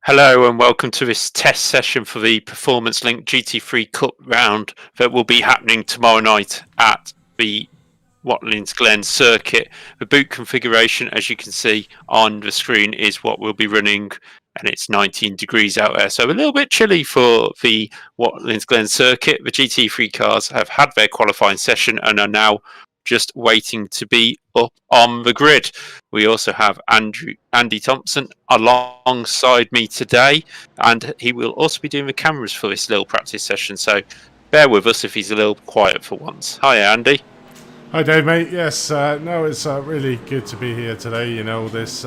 Hello and welcome to this test session for the Performance Link GT3 Cup round that will be happening tomorrow night at the Watlings Glen circuit. The boot configuration, as you can see on the screen, is what we'll be running, and it's 19 degrees out there, so a little bit chilly for the Watlings Glen circuit. The GT3 cars have had their qualifying session and are now just waiting to be up on the grid. We also have Andy Thompson alongside me today, and he will also be doing the cameras for this little practice session, so bear with us if he's a little quiet for once. Hi Andy. Hi Dave, mate. Yes, no, it's really good to be here today. You know, this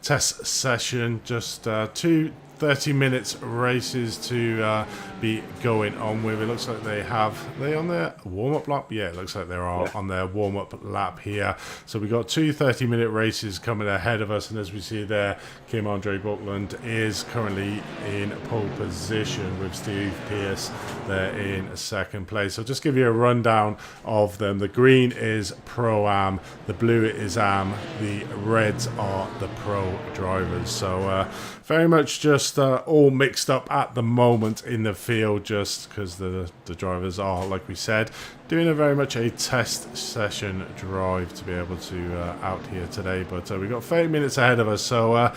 test session, just two 30 minutes races to be going on with. It looks like are they on their warm-up lap? Yeah, it looks like they're on their warm-up lap here. So we got two 30-minute races coming ahead of us, and as we see there, Kim Andre Buckland is currently in pole position with Steve Pearce there in second place. So just give you a rundown of them. The green is Pro-Am, the blue is Am, the reds are the Pro drivers. So very much just all mixed up at the moment in the field, just because the drivers are, like we said, doing very much a test session drive to be able to out here today. But we've got 30 minutes ahead of us, so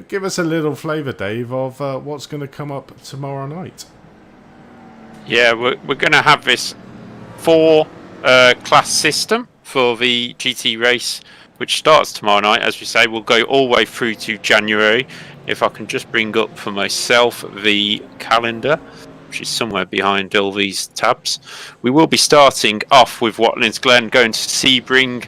give us a little flavour, Dave, of what's going to come up tomorrow night. Yeah, we're going to have this four class system for the GT race, which starts tomorrow night. As we say, we'll go all the way through to January. If I can just bring up for myself the calendar, which is somewhere behind all these tabs. We will be starting off with Watlings Glen, going to Sebring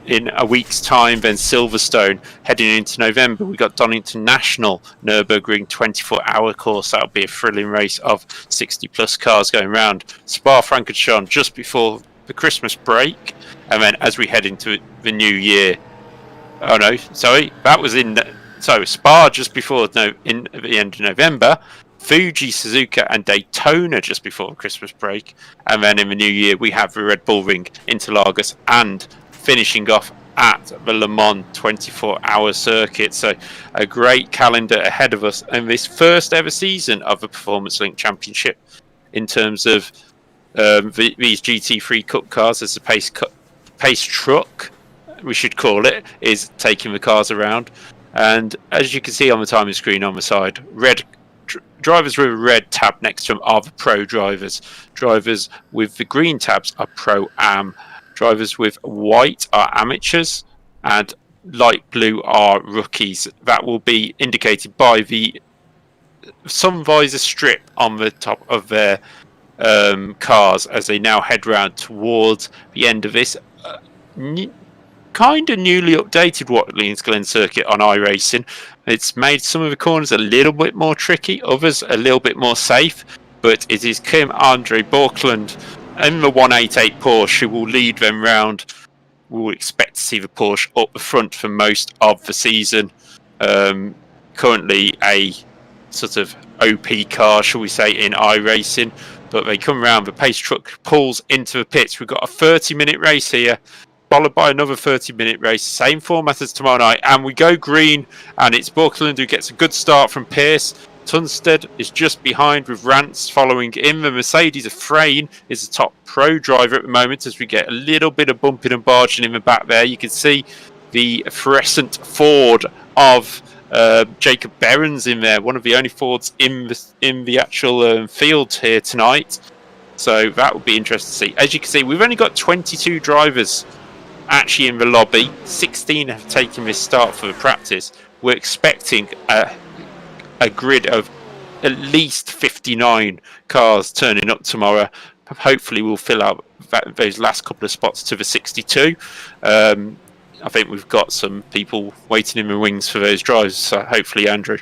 in a week's time, then Silverstone. Heading into November, we got Donington National, Nürburgring 24-hour course. That'll be a thrilling race of 60 plus cars going around. Spa-Francorchamps just before the Christmas break, and then as we head into the new year, that was in Spa just before in the end of November, Fuji, Suzuka and Daytona just before Christmas break, and then in the new year we have the Red Bull Ring, Interlagos, and finishing off at the Le Mans 24-hour circuit. So a great calendar ahead of us in this first ever season of the Performance Link Championship in terms of these GT3 Cup cars. As the pace truck, we should call it, is taking the cars around. And as you can see on the timing screen on the side, drivers with a red tab next to them are the Pro drivers. Drivers with the green tabs are Pro-Am. Drivers with white are amateurs, and light blue are rookies. That will be indicated by the sun visor strip on the top of their cars as they now head round towards the end of this kind of newly updated Watlings Glen circuit on iRacing. It's made some of the corners a little bit more tricky, others a little bit more safe, but it is Kim Andre Buckland in the 188 Porsche who will lead them round. We'll expect to see the Porsche up the front for most of the season. Currently a sort of OP car, shall we say, in iRacing, but they come round, the pace truck pulls into the pits. We've got a 30-minute race here, followed by another 30-minute race, same format as tomorrow night, and we go green, and it's Buckland who gets a good start from Pearce. Tunstead is just behind with Rance following in. The Mercedes of Frayne is the top Pro driver at the moment, as we get a little bit of bumping and barging in the back there. You can see the fluorescent Ford of Jacob Behrens in there, one of the only Fords in the actual field here tonight. So that will be interesting to see. As you can see, we've only got 22 drivers actually in the lobby. 16 have taken this start for the practice. We're expecting a grid of at least 59 cars turning up tomorrow. Hopefully we'll fill out those last couple of spots to the 62. I think we've got some people waiting in the wings for those drives, so hopefully Andrew.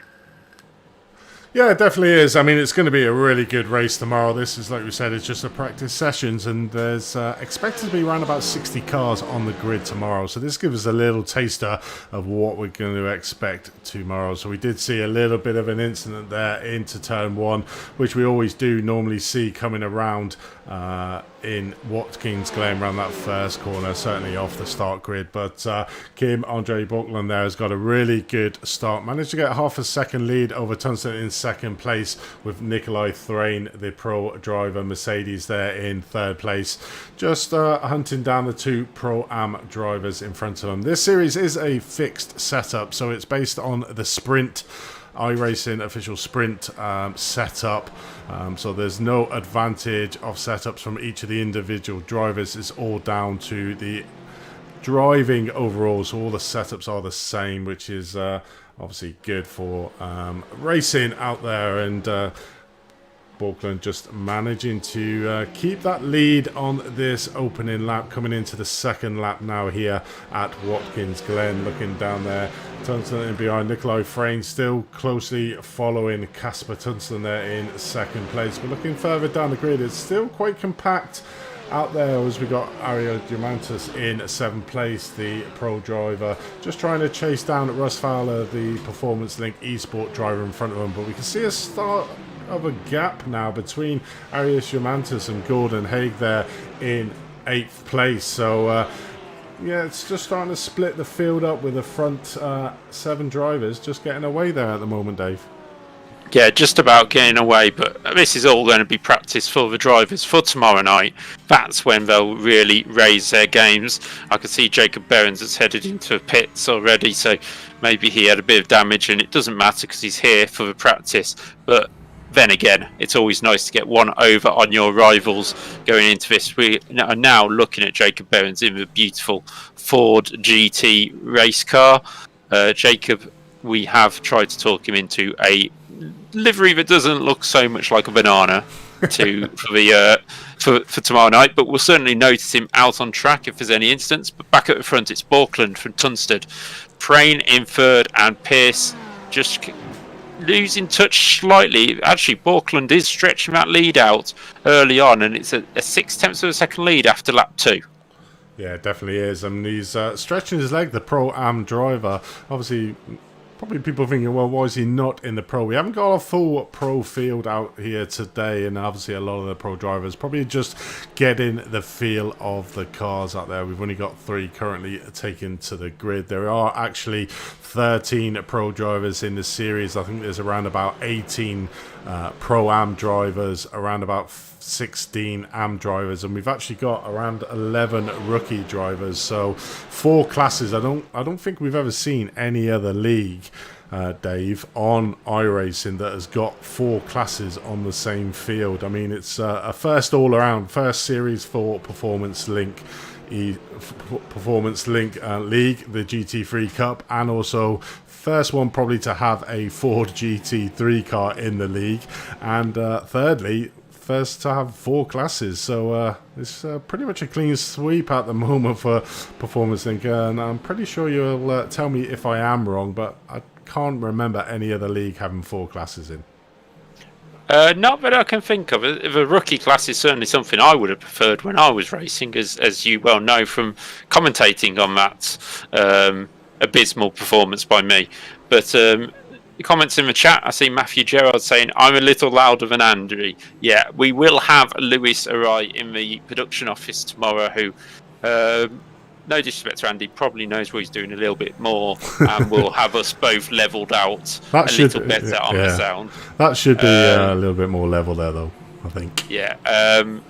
Yeah, it definitely is. I mean, it's going to be a really good race tomorrow. This is, like we said, it's just a practice sessions, and there's expected to be around about 60 cars on the grid tomorrow. So this gives us a little taster of what we're going to expect tomorrow. So we did see a little bit of an incident there into turn one, which we always do normally see coming around in Watkins Glen around that first corner, certainly off the start grid. But Kim Andre Borkland there has got a really good start. Managed to get half a second lead over Tungsten in second place, with Nikolai Thrain, the pro driver Mercedes, there in third place. Just hunting down the two Pro-Am drivers in front of them. This series is a fixed setup, so it's based on the sprint iRacing official sprint setup, so there's no advantage of setups from each of the individual drivers. It's all down to the driving overall, so all the setups are the same, which is obviously good for racing out there. And Borkland just managing to keep that lead on this opening lap, coming into the second lap now here at Watkins Glen. Looking down there, Tungsten in behind, Nikolai Frayne still closely following Casper Tungsten there in second place. But looking further down the grid, it's still quite compact out there, as we got Ariel Diamantis in seventh place, the pro driver, just trying to chase down Russ Fowler, the Performance Link Esports driver, in front of him. But we can see a start of a gap now between Arius Diamantis and Gordon Haig there in 8th place. So yeah, it's just starting to split the field up, with the front 7 drivers just getting away there at the moment, Dave. Yeah, just about getting away, but this is all going to be practice for the drivers for tomorrow night. That's when they'll really raise their games. I can see Jacob Behrens has headed into pits already, so maybe he had a bit of damage, and it doesn't matter because he's here for the practice. But then again, it's always nice to get one over on your rivals going into this. We are now looking at Jacob Behrens in the beautiful Ford GT race car. Jacob, we have tried to talk him into a livery that doesn't look so much like a banana for tomorrow night, but we'll certainly notice him out on track if there's any instance. But back at the front, it's Borkland from Tunstead, Prane in third, and Pearce just losing touch slightly. Actually, Borkland is stretching that lead out early on, and it's a 6/10 of a second lead after lap 2. Yeah, it definitely is. I mean, he's stretching his leg, the Pro-Am driver. Obviously, probably people thinking, well, why is he not in the pro? We haven't got a full pro field out here today, and obviously a lot of the pro drivers probably just getting the feel of the cars out there. We've only got 3 currently taken to the grid. There are actually 13 pro drivers in the series. I think there's around about 18 Pro-Am drivers, around about 16 Am drivers, and we've actually got around 11 rookie drivers. So 4 classes. I don't think we've ever seen any other league, Dave, on iRacing that has got 4 classes on the same field. I mean, it's a first all around, first series for Performance Link League, the GT3 Cup, and also first one probably to have a Ford GT3 car in the league, and thirdly, first to have 4 classes. So it's pretty much a clean sweep at the moment for Performance Link, and I'm pretty sure you'll tell me if I am wrong, but I can't remember any other league having 4 classes in. Not that I can think of. The rookie class is certainly something I would have preferred when I was racing, as you well know from commentating on that abysmal performance by me. But the comments in the chat, I see Matthew Gerard saying, I'm a little louder than Andy. Yeah, we will have Lewis Arai in the production office tomorrow, who, no disrespect to Andy, probably knows what he's doing a little bit more, and will have us both levelled out little better on the sound. That should be a little bit more level there, though, I think. Yeah. And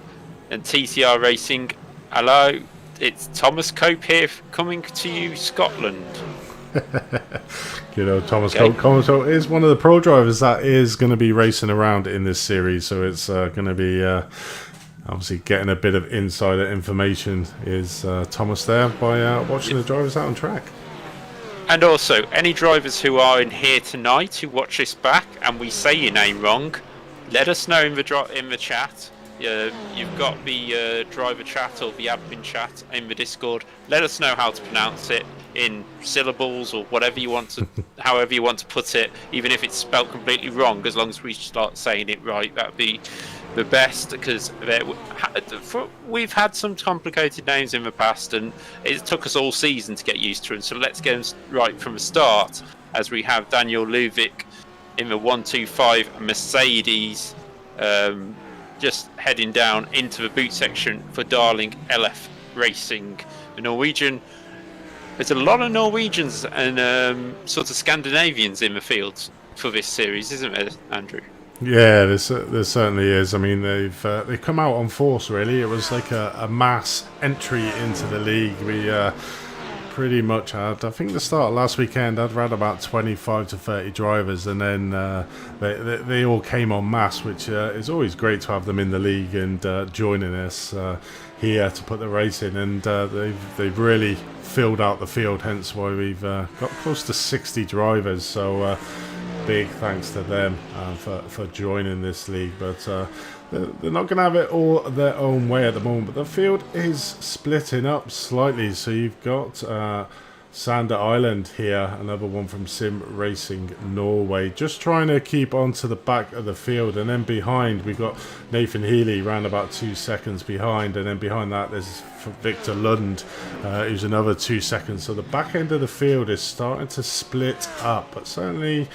TCR Racing, hello, it's Thomas Cope here, coming to you, Scotland. You know, Thomas Cope is one of the pro drivers that is going to be racing around in this series, so it's going to be obviously getting a bit of insider information. Is Thomas there by watching the drivers out on track. And also, any drivers who are in here tonight who watch this back and we say your name wrong, let us know in the chat. You've got the driver chat or the admin chat in the Discord. Let us know how to pronounce it in syllables or whatever you want to, however you want to put it, even if it's spelled completely wrong. As long as we start saying it right, that'd be the best, because we've had some complicated names in the past, and it took us all season to get used to them. So let's get them right from the start, as we have Daniel Luvic in the 125 Mercedes just heading down into the boot section for Darling LF Racing. The Norwegian, there's a lot of Norwegians and sort of Scandinavians in the field for this series, isn't there, Andrew? Yeah, there certainly is. I mean, they've come out on force, really. It was like a mass entry into the league. We pretty much had, I think the start of last weekend, I'd around about 25 to 30 drivers, and then they all came en masse, which is always great to have them in the league and joining us here to put the race in. And they've really filled out the field, hence why we've got close to 60 drivers. So big thanks to them for joining this league. But they're not going to have it all their own way at the moment. But the field is splitting up slightly. So you've got Sander Island here, another one from Sim Racing Norway, just trying to keep on to the back of the field. And then behind, we've got Nathan Healy around about 2 seconds behind. And then behind that, there's Victor Lund, who's another 2 seconds. So the back end of the field is starting to split up. But certainly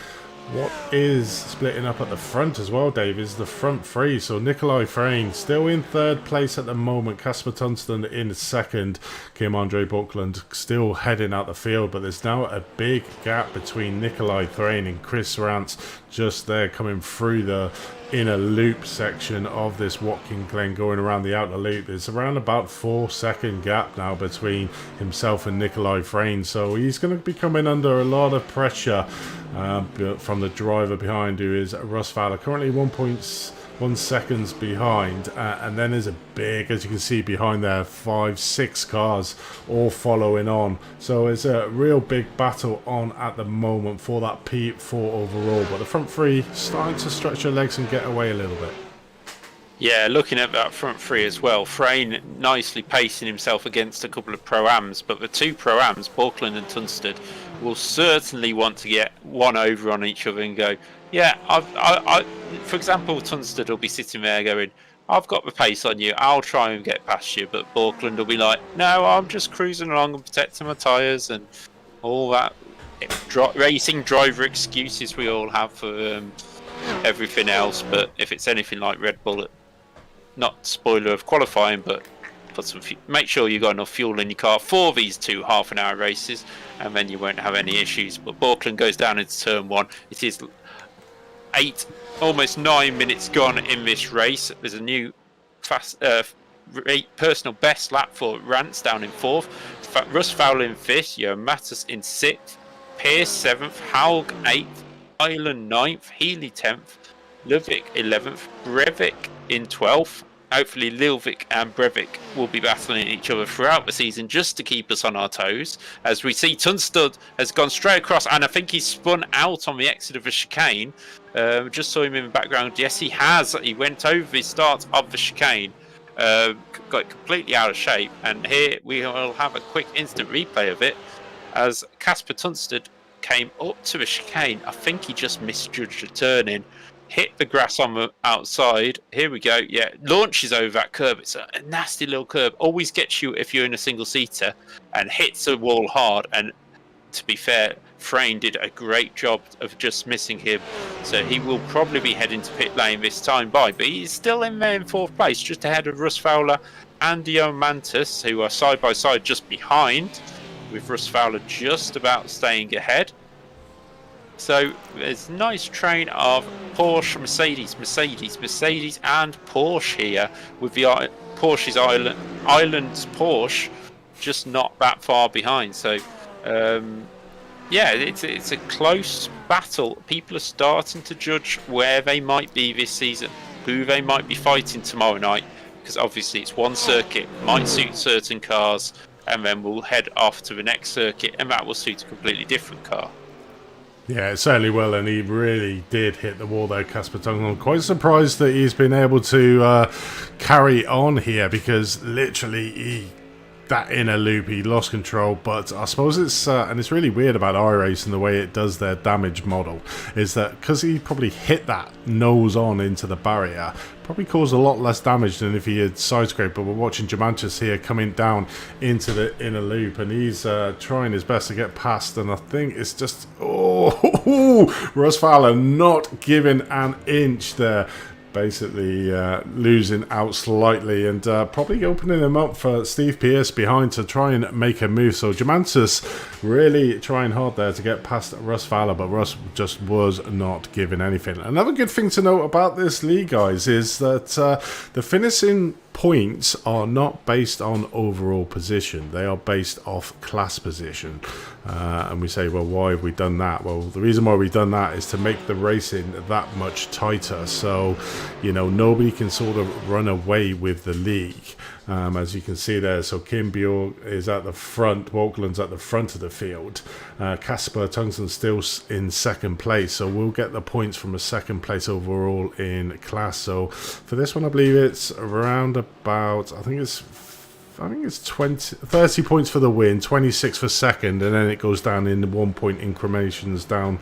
what is splitting up at the front as well, Dave, is the front three. So Nikolai Freyne still in third place at the moment. Casper Tunstall in second. Kim Andre Buckland still heading out the field. But there's now a big gap between Nikolai Freyne and Chris Rance just there coming through the inner loop section of this Watkin Glen, going around the outer loop. There's around about 4 second gap now between himself and Nikolai Freyne. So he's going to be coming under a lot of pressure from the driver behind, who is Russ Fowler, currently 1.1 seconds behind, and then there's a big, as you can see behind there, 5-6 cars all following on. So it's a real big battle on at the moment for that P4 overall, but the front three starting to stretch their legs and get away a little bit. Yeah, looking at that front three as well, Freyne nicely pacing himself against a couple of Pro-Ams, but the two Pro-Ams, Borkland and Tunstall, will certainly want to get one over on each other and go, yeah, for example, Tunstall will be sitting there going, I've got the pace on you, I'll try and get past you, but Borkland will be like, no, I'm just cruising along and protecting my tyres, and all that racing driver excuses we all have for everything else. But if it's anything like Red Bull, not spoiler of qualifying, but put some make sure you got enough fuel in your car for these 2 half-an-hour races, and then you won't have any issues. But Borkland goes down into turn 1. It is 8, almost 9 minutes gone in this race. There's a new fast personal best lap for Rance down in 4th, Russ Fowler in 5th, Johan Mattis in 6th, Pearce 7th, Haug 8th, Ireland 9th, Healy 10th, Ludwig 11th, Brevik in 12th. Hopefully Lilvik and Brevik will be battling each other throughout the season just to keep us on our toes. As we see, Tunstall has gone straight across, and I think he's spun out on the exit of the chicane. Just saw him in the background. Yes, he has. He went over the start of the chicane, got completely out of shape, and here we will have a quick instant replay of it as Casper Tunstall came up to the chicane. I think he just misjudged the turn-in, hit the grass on the outside. Here we go. Yeah, launches over that curb. It's a nasty little curb. Always gets you if you're in a single-seater, and hits the wall hard. And to be fair, Freyne did a great job of just missing him. So he will probably be heading to pit lane this time by. But he's still in there in 4th place, just ahead of Russ Fowler and Johan Mantis, who are side by side just behind, with Russ Fowler just about staying ahead. So there's a nice train of Porsche, Mercedes, and Porsche here, with the Porsche's Island's Porsche just not that far behind. So yeah, it's a close battle. People are starting to judge where they might be this season, who they might be fighting tomorrow night, because obviously it's one circuit, might suit certain cars, and then we'll head off to the next circuit, and that will suit a completely different car. Yeah, it certainly will, and he really did hit the wall there, Casper Tunstall. I'm quite surprised that he's been able to carry on here, because literally that inner loop, he lost control. But I suppose it's, and it's really weird about iRace and the way it does their damage model, is that because he probably hit that nose on into the barrier, probably caused a lot less damage than if he had side scraped. But we're watching Jamanchus here coming down into the inner loop, and he's trying his best to get past, and I think it's just, Russ Fowler not giving an inch there. basically losing out slightly, and probably opening him up for Steve Pearce behind to try and make a move. So Germantus really trying hard there to get past Russ Fowler, but Russ just was not giving anything. Another good thing to note about this league, guys, is that the finishing points are not based on overall position. They are based off class position. And we say, well, why have we done that? Well, the reason why we've done that is to make the racing that much tighter. So, you know, nobody can sort of run away with the league. As you can see there, so Kim Bjork is at the front, Walkland's at the front of the field. Casper Tungsten still in second place, so we'll get the points from a second place overall in class. So for this one, I believe it's around about, I think it's 30 points for the win, 26 for second, and then it goes down in 1 point incrementations down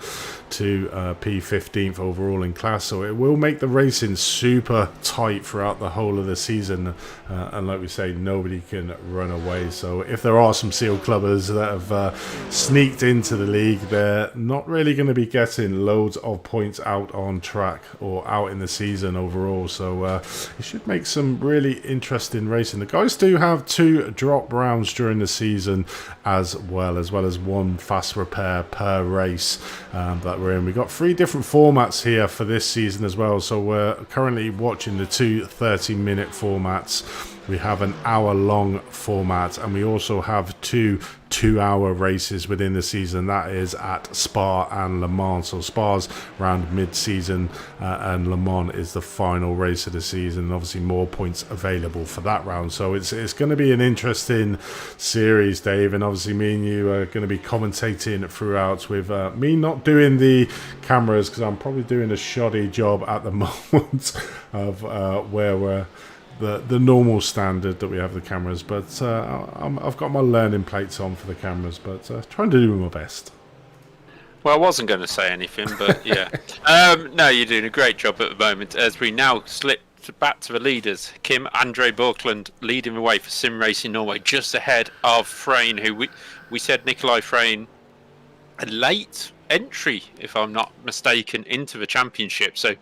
to P15th overall in class. So it will make the racing super tight throughout the whole of the season, and like we say, nobody can run away. So if there are some seal clubbers that have sneaked into the league, they're not really going to be getting loads of points out on track or out in the season overall. So it should make some really interesting racing. The guys do have 2 drop rounds during the season as well as one fast repair per race that we're in. We've got 3 different formats here for this season as well. So we're currently watching the 2 30-minute formats. We have an hour-long format, and we also have 2 2-hour races within the season. That is at Spa and Le Mans. So Spa's around mid-season, and Le Mans is the final race of the season. Obviously, more points available for that round. So it's going to be an interesting series, Dave. And obviously, me and you are going to be commentating throughout, with me not doing the cameras because I'm probably doing a shoddy job at the moment of where we're the normal standard that we have the cameras, but I've got my learning plates on for the cameras, but trying to do my best. Well, I wasn't going to say anything, but yeah. No, you're doing a great job at the moment, as we now slip back to the leaders. Kim Andre Borkland leading the way for Sim Racing Norway, just ahead of Freyne, who we said Nikolai Freyne, a late entry, if I'm not mistaken, into the championship. So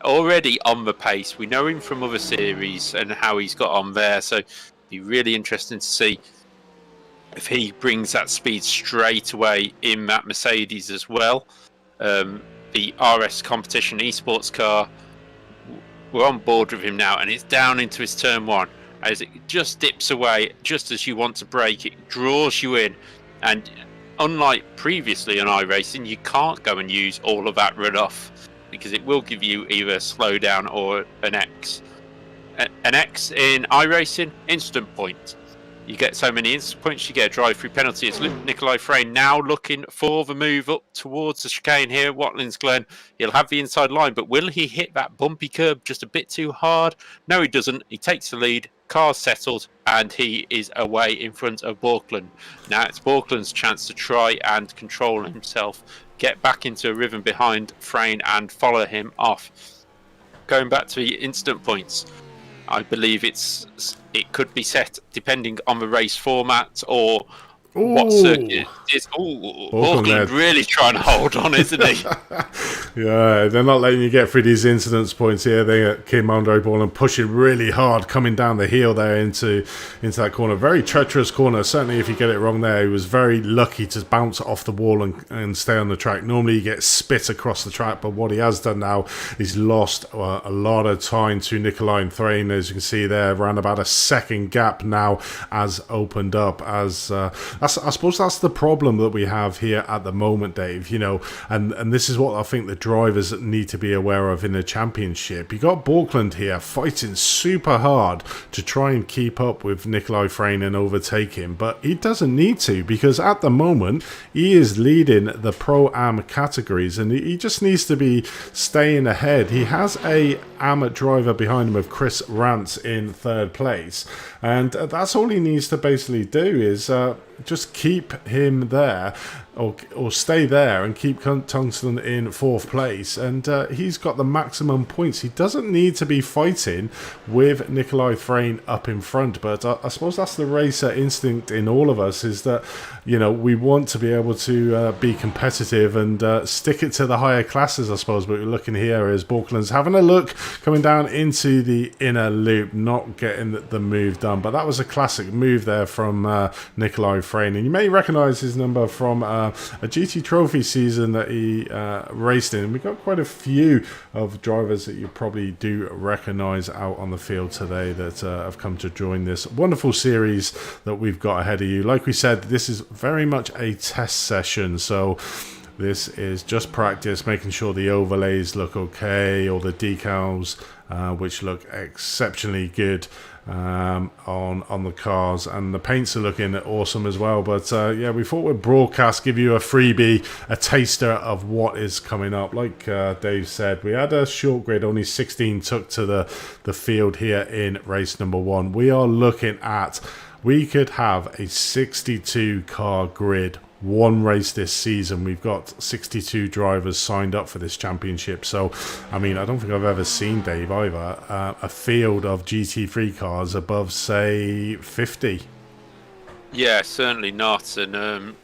already on the pace. We know him from other series and how he's got on there. So it'd be really interesting to see if he brings that speed straight away in that Mercedes as well. The RS competition esports car, we're on board with him now, and it's down into his turn 1 as it just dips away just as you want to brake. It draws you in, and unlike previously on iRacing, you can't go and use all of that runoff because it will give you either a slowdown or an X. An X in iRacing, instant point. You get so many instant points, you get a drive-through penalty. It's Nikolai Freyne now looking for the move up towards the chicane here, Watlings Glen. He'll have the inside line, but will he hit that bumpy curb just a bit too hard? No, he doesn't. He takes the lead, car's settled, and he is away in front of Borkland. Now it's Borkland's chance to try and control himself, get back into a rhythm behind Freyne and follow him off. Going back to the instant points, I believe it could be set depending on the race format or what circuit is. Borkland really trying to hold on, isn't he? Yeah, they're not letting you get through these incidence points here. They get Kim Andre Borland pushing really hard, coming down the heel there into that corner. Very treacherous corner. Certainly, if you get it wrong there, he was very lucky to bounce off the wall and stay on the track. Normally, you get spit across the track, but what he has done now is lost a lot of time to Nikolai Freyne. As you can see there, around about a second gap now has opened up. I suppose that's the problem that we have here at the moment, Dave, you know, and this is what I think the drivers need to be aware of in the championship. You got Borkland here fighting super hard to try and keep up with Nikolai Freyne and overtake him, but he doesn't need to, because at the moment he is leading the Pro-Am categories and he just needs to be staying ahead. He has a Am driver behind him of Chris Rance in 3rd place, and that's all he needs to basically do is just keep him there, or stay there and keep Tungsten in 4th place, and he's got the maximum points. He doesn't need to be fighting with Nikolai Frayne up in front, but I suppose that's the racer instinct in all of us, is that, you know, we want to be able to be competitive and stick it to the higher classes, I suppose. But we're looking here as Borkland's having a look, coming down into the inner loop, not getting the move done. But that was a classic move there from Nikolai Frayne, and you may recognise his number from a GT Trophy season that he raced in. We've got quite a few of drivers that you probably do recognise out on the field today that have come to join this wonderful series that we've got ahead of you. Like we said, this is very much a test session, so this is just practice, making sure the overlays look okay, all the decals which look exceptionally good on the cars, and the paints are looking awesome as well. But yeah, we thought we'd broadcast, give you a freebie, a taster of what is coming up. Like Dave said, we had a short grid, only 16 took to the field here in race number 1. We are looking at, we could have a 62 car grid, one race this season. We've got 62 drivers signed up for this championship. So, I mean, I don't think I've ever seen, Dave, either, a field of GT3 cars above, say, 50. Yeah, certainly not. And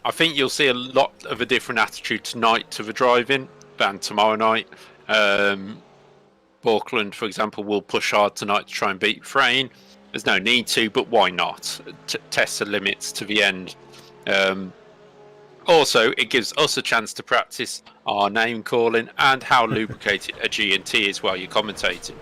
I think you'll see a lot of a different attitude tonight to the driving than tomorrow night. Borkland, for example, will push hard tonight to try and beat Frayne. There's no need to, but why not? Test the limits to the end. Also, it gives us a chance to practice our name calling and how lubricated a G&T is while you're commentating.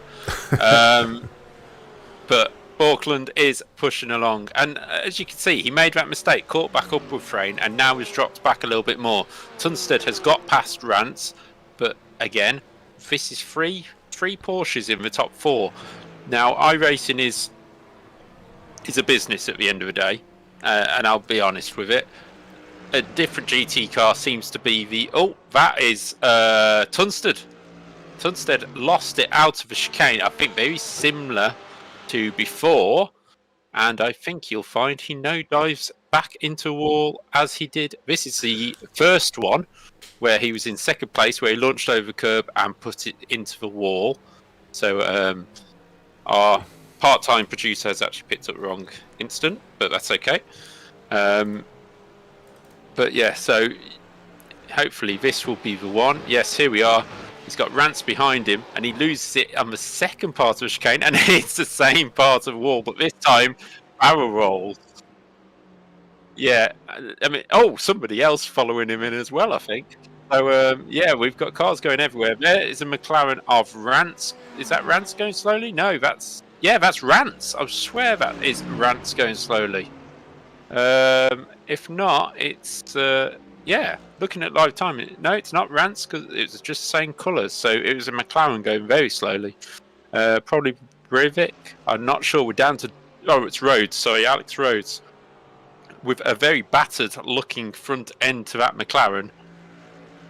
But Borkland is pushing along, and as you can see, he made that mistake, caught back up with Frayne, and now he's dropped back a little bit more. Tunstead has got past Rance, but again, this is three Porsches in the top 4. Now, iRacing is a business at the end of the day. And I'll be honest with it, a different GT car seems to be the... Oh, that is Tunstead. Tunstead lost it out of a chicane. I think very similar to before. And I think you'll find he now dives back into a wall as he did. This is the first one where he was in 2nd place, where he launched over the curb and put it into the wall. So our part-time producer has actually picked up the wrong instant, but that's okay. But yeah, so hopefully this will be the one. Yes, here we are. He's got Rance behind him, and he loses it on the second part of the chicane, and it's the same part of the wall, but this time barrel rolls. Yeah, I mean, oh, somebody else following him in as well, I think. So yeah, we've got cars going everywhere. There is a McLaren of Rance. Is that Rance going slowly? No, that's Rance. I swear that is Rance going slowly. If not, it's yeah. Looking at live time, no, it's not Rance because it was just the same colours. So it was a McLaren going very slowly. Probably Brivik. I'm not sure. We're down to it's Rhodes. Sorry, Alex Rhodes, with a very battered-looking front end to that McLaren.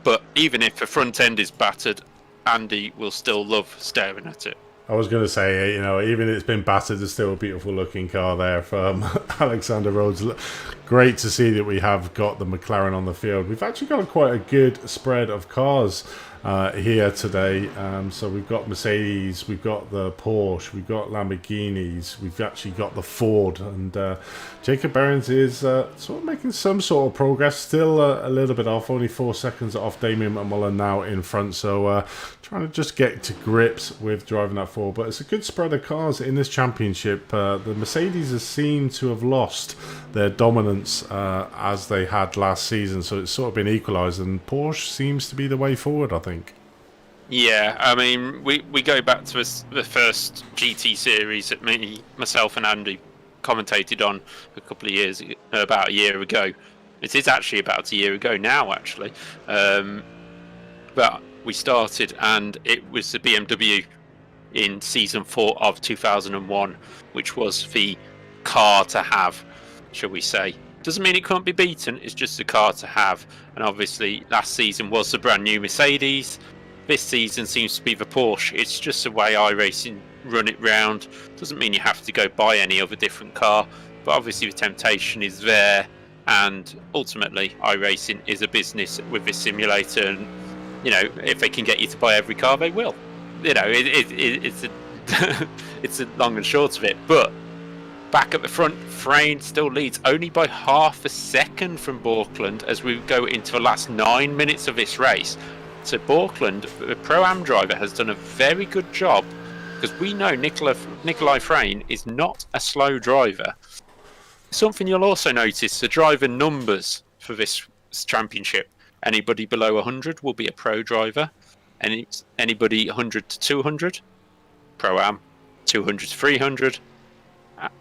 But even if the front end is battered, Andy will still love staring at it. I was going to say, you know, even if it's been battered, there's still a beautiful looking car there from Alexander Rhodes. Great to see that we have got the McLaren on the field. We've actually got quite a good spread of cars here today. So we've got Mercedes, we've got the Porsche, we've got Lamborghinis, we've actually got the Ford, and Jacob Behrens is sort of making some sort of progress, still a little bit off, only 4 seconds off Damien McMullen now in front, so trying to just get to grips with driving that Ford. But it's a good spread of cars in this championship. The Mercedes seem to have lost their dominance as they had last season, so it's sort of been equalised, and Porsche seems to be the way forward, I think. Yeah, I mean, we go back to the first GT series that myself and Andy commentated on a couple of years, about a year ago. It is actually about a year ago now, actually. But we started, and it was the BMW in season 4 of 2001, which was the car to have, shall we say. Doesn't mean it can't be beaten, it's just a car to have. And obviously, last season was the brand new Mercedes. This season seems to be the Porsche. It's just the way iRacing run it round. Doesn't mean you have to go buy any other different car, but obviously the temptation is there. And ultimately, iRacing is a business with this simulator, and if they can get you to buy every car, they will. It's a it's a long and short of it. But back at the front, Frayne still leads only by half a second from Borkland as we go into the last 9 minutes of this race. So Borkland, the Pro-Am driver, has done a very good job, because we know Nikolai Frayne is not a slow driver. Something you'll also notice, the driver numbers for this championship. Anybody below 100 will be a pro driver. Anybody 100 to 200, Pro-Am, 200 to 300,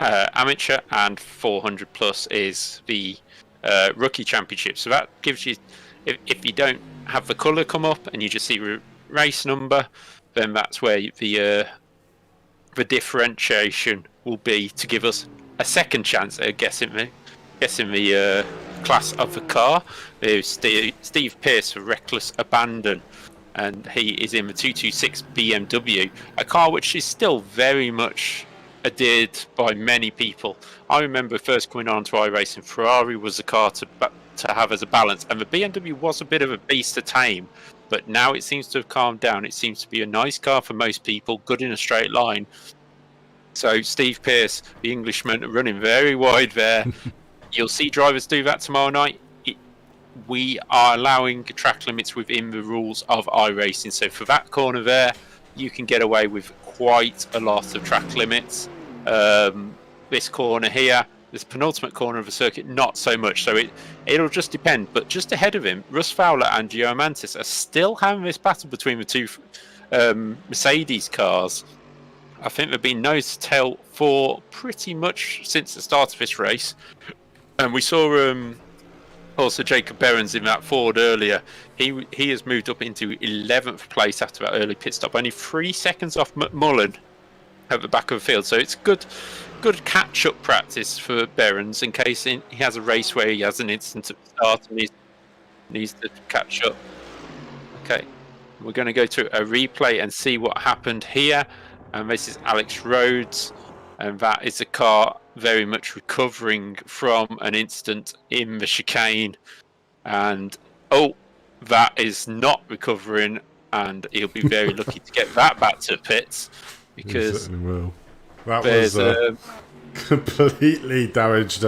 amateur, and 400 plus is the rookie championship. So that gives you, if you don't have the colour come up and you just see race number, then that's where the differentiation will be to give us a second chance at guessing the class of the car. There's Steve Pearce for Reckless Abandon, and he is in the 226 BMW, a car which is still very much adhered by many people. I remember first coming on to iRacing, Ferrari was a car to have as a balance, and the BMW was a bit of a beast to tame, but now it seems to have calmed down. It seems to be a nice car for most people, good in a straight line. So Steve Pearce, the Englishman, running very wide there. You'll see drivers do that tomorrow night. We are allowing track limits within the rules of iRacing. So for that corner there, you can get away with quite a lot of track limits. This corner here, this penultimate corner of the circuit, not so much. So it'll just depend. But just ahead of him, Russ Fowler and Giomantis are still having this battle between the two Mercedes cars. I think they've been nose to tail for pretty much since the start of this race. And we saw also Jacob Behrens in that Ford earlier. He has moved up into 11th place after that early pit stop, only 3 seconds off McMullen at the back of the field. So it's good catch-up practice for Behrens in case he has a race where he has an instant at the start and he needs to catch up. Okay, we're going to go to a replay and see what happened here. And this is Alex Rhodes, and that is a car very much recovering from an incident in the chicane. And that is not recovering, and he'll be very lucky to get that back to the pits, because he certainly will. That was completely damaged.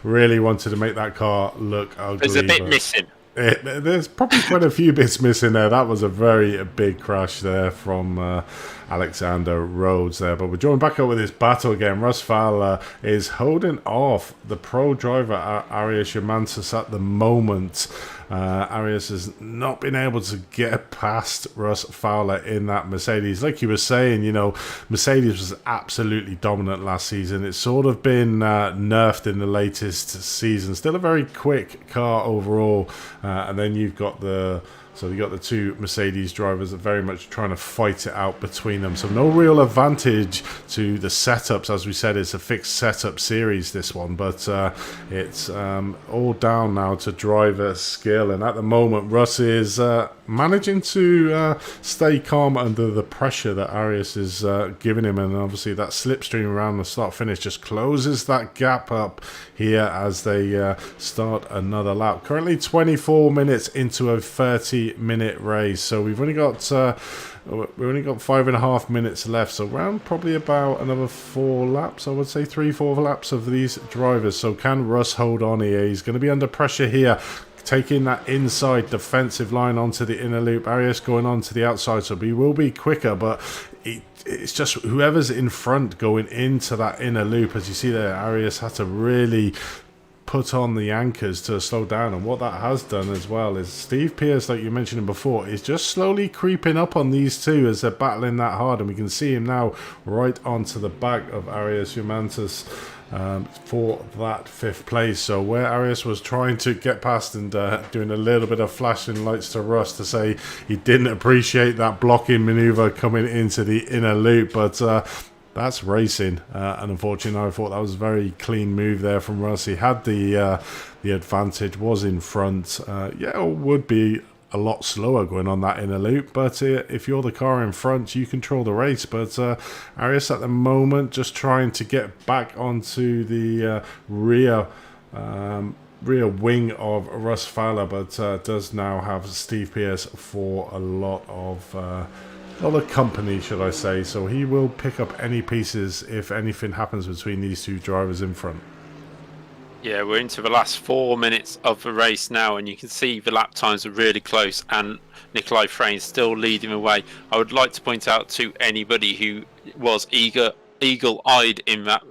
Really wanted to make that car look ugly. There's a bit missing. There's probably quite a few bits missing there. That was a very big crash there from Alexander Rhodes there. But we're joined back up with this battle again. Russ Fowler is holding off the pro driver Arias Yamantis at the moment. Arias has not been able to get past Russ Fowler in that Mercedes. Like you were saying, Mercedes was absolutely dominant last season. It's sort of been nerfed in the latest season. Still a very quick car overall. And then you've got the two Mercedes drivers that are very much trying to fight it out between them. So no real advantage to the setups. As we said, it's a fixed setup series, this one. But it's all down now to driver skill. And at the moment, Russ is managing to stay calm under the pressure that Arias is giving him. And obviously that slipstream around the start-finish just closes that gap up here as they start another lap. Currently 24 minutes into a 30-minute race, so we've only got 5.5 minutes left, so around probably about another 4 laps, I would say 3-4 laps of these drivers. So can Russ hold on here? He's going to be under pressure here, taking that inside defensive line onto the inner loop. Arias going on to the outside, so he will be quicker, but it's just whoever's in front going into that inner loop. As you see there, Arias had to really put on the anchors to slow down, and what that has done as well is Steve Pearce, like you mentioned before, is just slowly creeping up on these two as they're battling that hard, and we can see him now right onto the back of Arias Yamantis for that 5th place. So where Arias was trying to get past and doing a little bit of flashing lights to Russ to say he didn't appreciate that blocking maneuver coming into the inner loop, but that's racing, and unfortunately I thought that was a very clean move there from Russ. He had the advantage, was in front. It would be a lot slower going on that inner loop, but if you're the car in front, you control the race. But Arias at the moment just trying to get back onto the rear rear wing of Russ Fowler, but does now have Steve Pearce for a lot of company, should I say. So he will pick up any pieces if anything happens between these two drivers in front. Yeah, we're into the last 4 minutes of the race now, and you can see the lap times are really close, and Nikolai Frane's still leading the way. I would like to point out to anybody who was eagle-eyed in that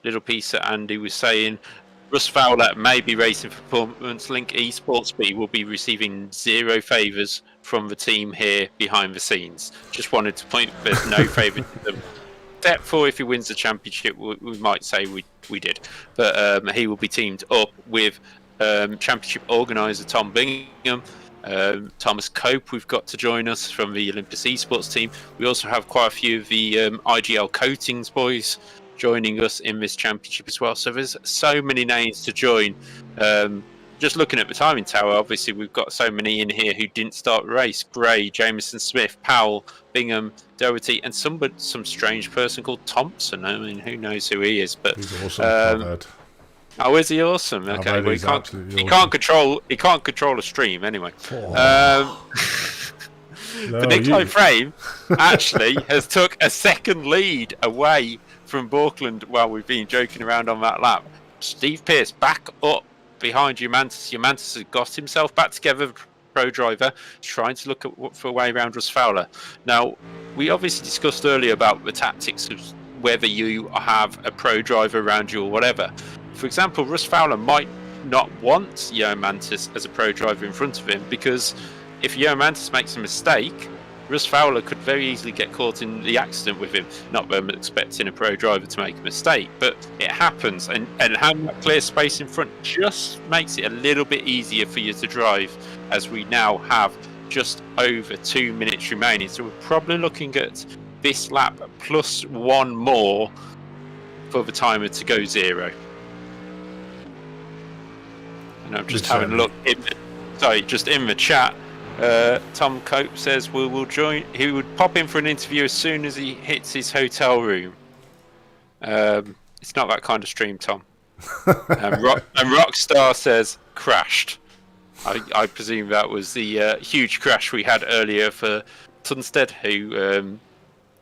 little piece that Andy was saying, Russ Fowler may be racing for Performance Link Esports, but he will be receiving 0 favours from the team here behind the scenes. Just wanted to point, there's no favouritism. Except for if he wins the championship, we might say we did. But he will be teamed up with championship organiser Tom Bingham, Thomas Cope we've got to join us from the Olympus Esports team. We also have quite a few of the IGL Coatings boys joining us in this championship as well. So there's so many names to join. Just looking at the timing tower, obviously we've got so many in here who didn't start the race. Gray, Jameson Smith, Powell, Bingham, Doherty, and some strange person called Thompson. I mean, who knows who he is? But he's awesome. Oh, is he awesome? Okay, well, he can't control a stream anyway. Oh. But Nikolai Frame actually has took a second lead away from Borkland while we've been joking around on that lap. Steve Pearce back up behind Umantis. Umantis has got himself back together, pro driver, trying to look for a way around Russ Fowler. Now, we obviously discussed earlier about the tactics of whether you have a pro driver around you or whatever. For example, Russ Fowler might not want Umantis as a pro driver in front of him, because if Umantis makes a mistake, Russ Fowler could very easily get caught in the accident with him. Not that I'm expecting a pro driver to make a mistake, but it happens. And having that clear space in front just makes it a little bit easier for you to drive, as we now have just over 2 minutes remaining. So we're probably looking at this lap plus one more for the timer to go 0. And I'm just having a look just in the chat. Tom Cope says we will join. He would pop in for an interview as soon as he hits his hotel room. It's not that kind of stream, Tom. And Rockstar says crashed. I presume that was the huge crash we had earlier for Tunstead, who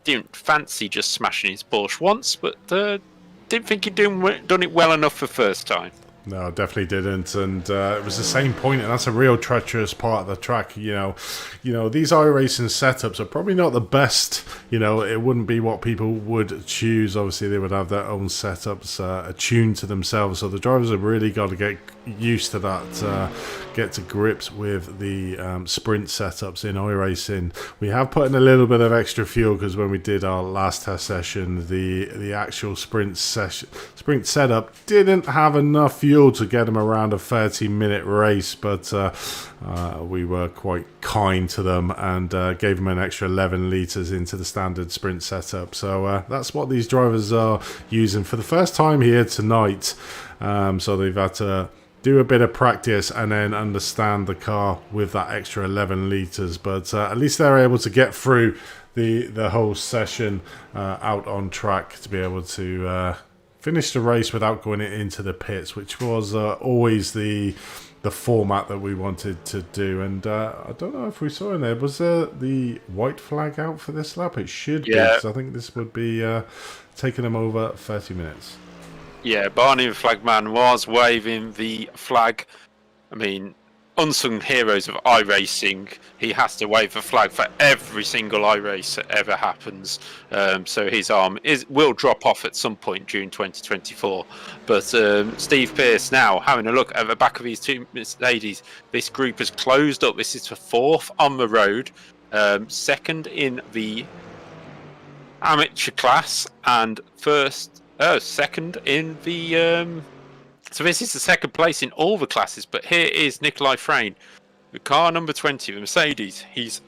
didn't fancy just smashing his Porsche once, but didn't think he'd done it well enough the first time. No, definitely didn't, and it was the same point, and that's a real treacherous part of the track. You know, these iRacing setups are probably not the best. You know, it wouldn't be what people would choose. Obviously, they would have their own setups attuned to themselves, so the drivers have really got to get used to that, get to grips with the sprint setups in iRacing. We have put in a little bit of extra fuel, because when we did our last test session, the actual sprint setup didn't have enough fuel to get them around a 30-minute race, but we were quite kind to them and gave them an extra 11 litres into the standard sprint setup. So that's what these drivers are using for the first time here tonight. So they've had to do a bit of practice and then understand the car with that extra 11 litres, but at least they're able to get through the whole session out on track to be able to finish the race without going into the pits, which was always the format that we wanted to do. And I don't know if we saw in there, was there the white flag out for this lap? It should be, because I think this would be taking them over 30 minutes. Yeah, Barney the flagman was waving the flag. I mean, unsung heroes of iRacing, he has to wave a flag for every single iRace that ever happens. So his arm will drop off at some point during 2024. But Steve Pearce now having a look at the back of these two Mercedes. This group has closed up. This is the 4th on the road, 2nd in the amateur class, and 2nd in the... So this is the 2nd place in all the classes, but here is Nikolai Frane, the car number 20, the Mercedes. He's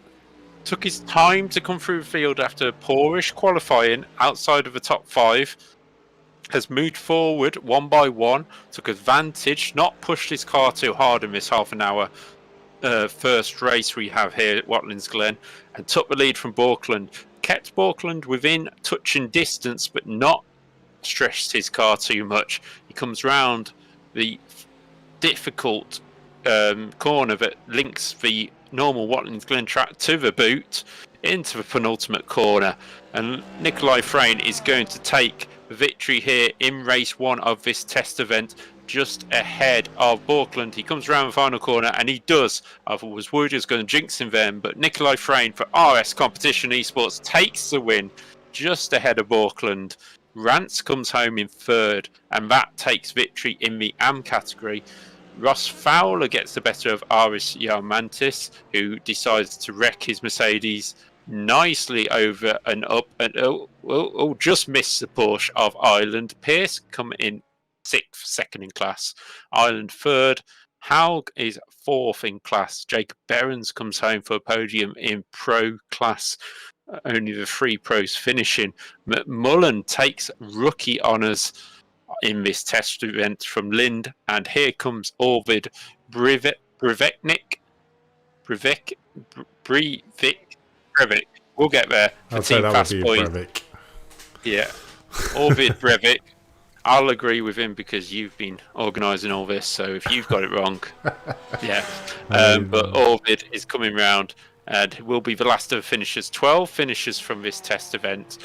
took his time to come through the field after poorish qualifying outside of the top 5, has moved forward one by one, took advantage, not pushed his car too hard in this half an hour first race we have here at Watlings Glen, and took the lead from Borkland. Kept Borkland within touching distance, but not stretched his car too much. He comes round the difficult corner that links the normal Watlings Glen track to the boot into the penultimate corner, and Nikolai Frayne is going to take the victory here in race 1 of this test event, just ahead of Borkland. He comes around the final corner, and he does. I was worried he was going to jinx him then, but Nikolai Frayne for RS Competition Esports takes the win just ahead of Borkland. Rance comes home in 3rd, and that takes victory in the AM category. Ross Fowler gets the better of Aris Yarmantis, who decides to wreck his Mercedes nicely over and up, and just missed the Porsche of Ireland. Pearce come in 6th, second in class. Ireland 3rd. Haug is 4th in class. Jacob Behrens comes home for a podium in pro class. Only the 3 pros finishing. McMullen takes rookie honours in this test event from Lind, and here comes Orvid Brevik. We'll get there. I'd say that would be Brevik. Yeah, Orvid Brevik. I'll agree with him because you've been organising all this, so if you've got it wrong, yeah. But Orvid is coming round, and will be the last of the finishers. 12 finishers from this test event,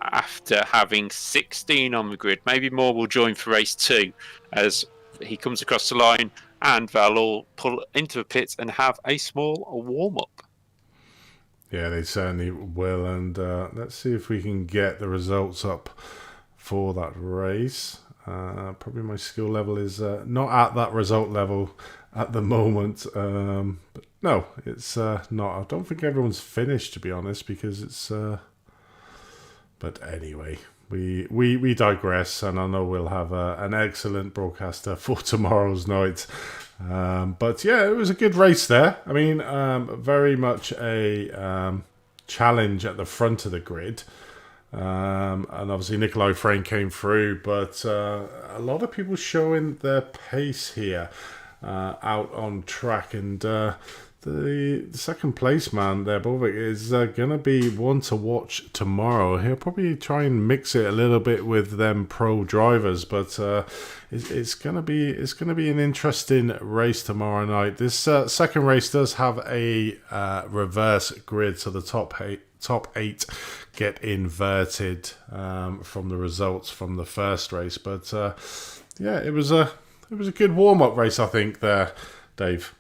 after having 16 on the grid. Maybe more will join for race 2 as he comes across the line, and they'll all pull into the pits and have a small warm-up. Yeah, they certainly will, and let's see if we can get the results up for that race. Probably my skill level is not at that result level at the moment, but no, it's not. I don't think everyone's finished, to be honest, because it's but anyway, we digress, and I know we'll have an excellent broadcaster for tomorrow's night. But yeah, it was a good race there. I mean, very much a challenge at the front of the grid. And obviously Nikolai Frayne came through, but a lot of people showing their pace here out on track, and the second place man there, Bovik, is going to be one to watch tomorrow. He'll probably try and mix it a little bit with them pro drivers, but it's going to be an interesting race tomorrow night. This second race does have a reverse grid, so the top eight get inverted from the results from the first race. But yeah, it was a good warm up race, I think, there, Dave.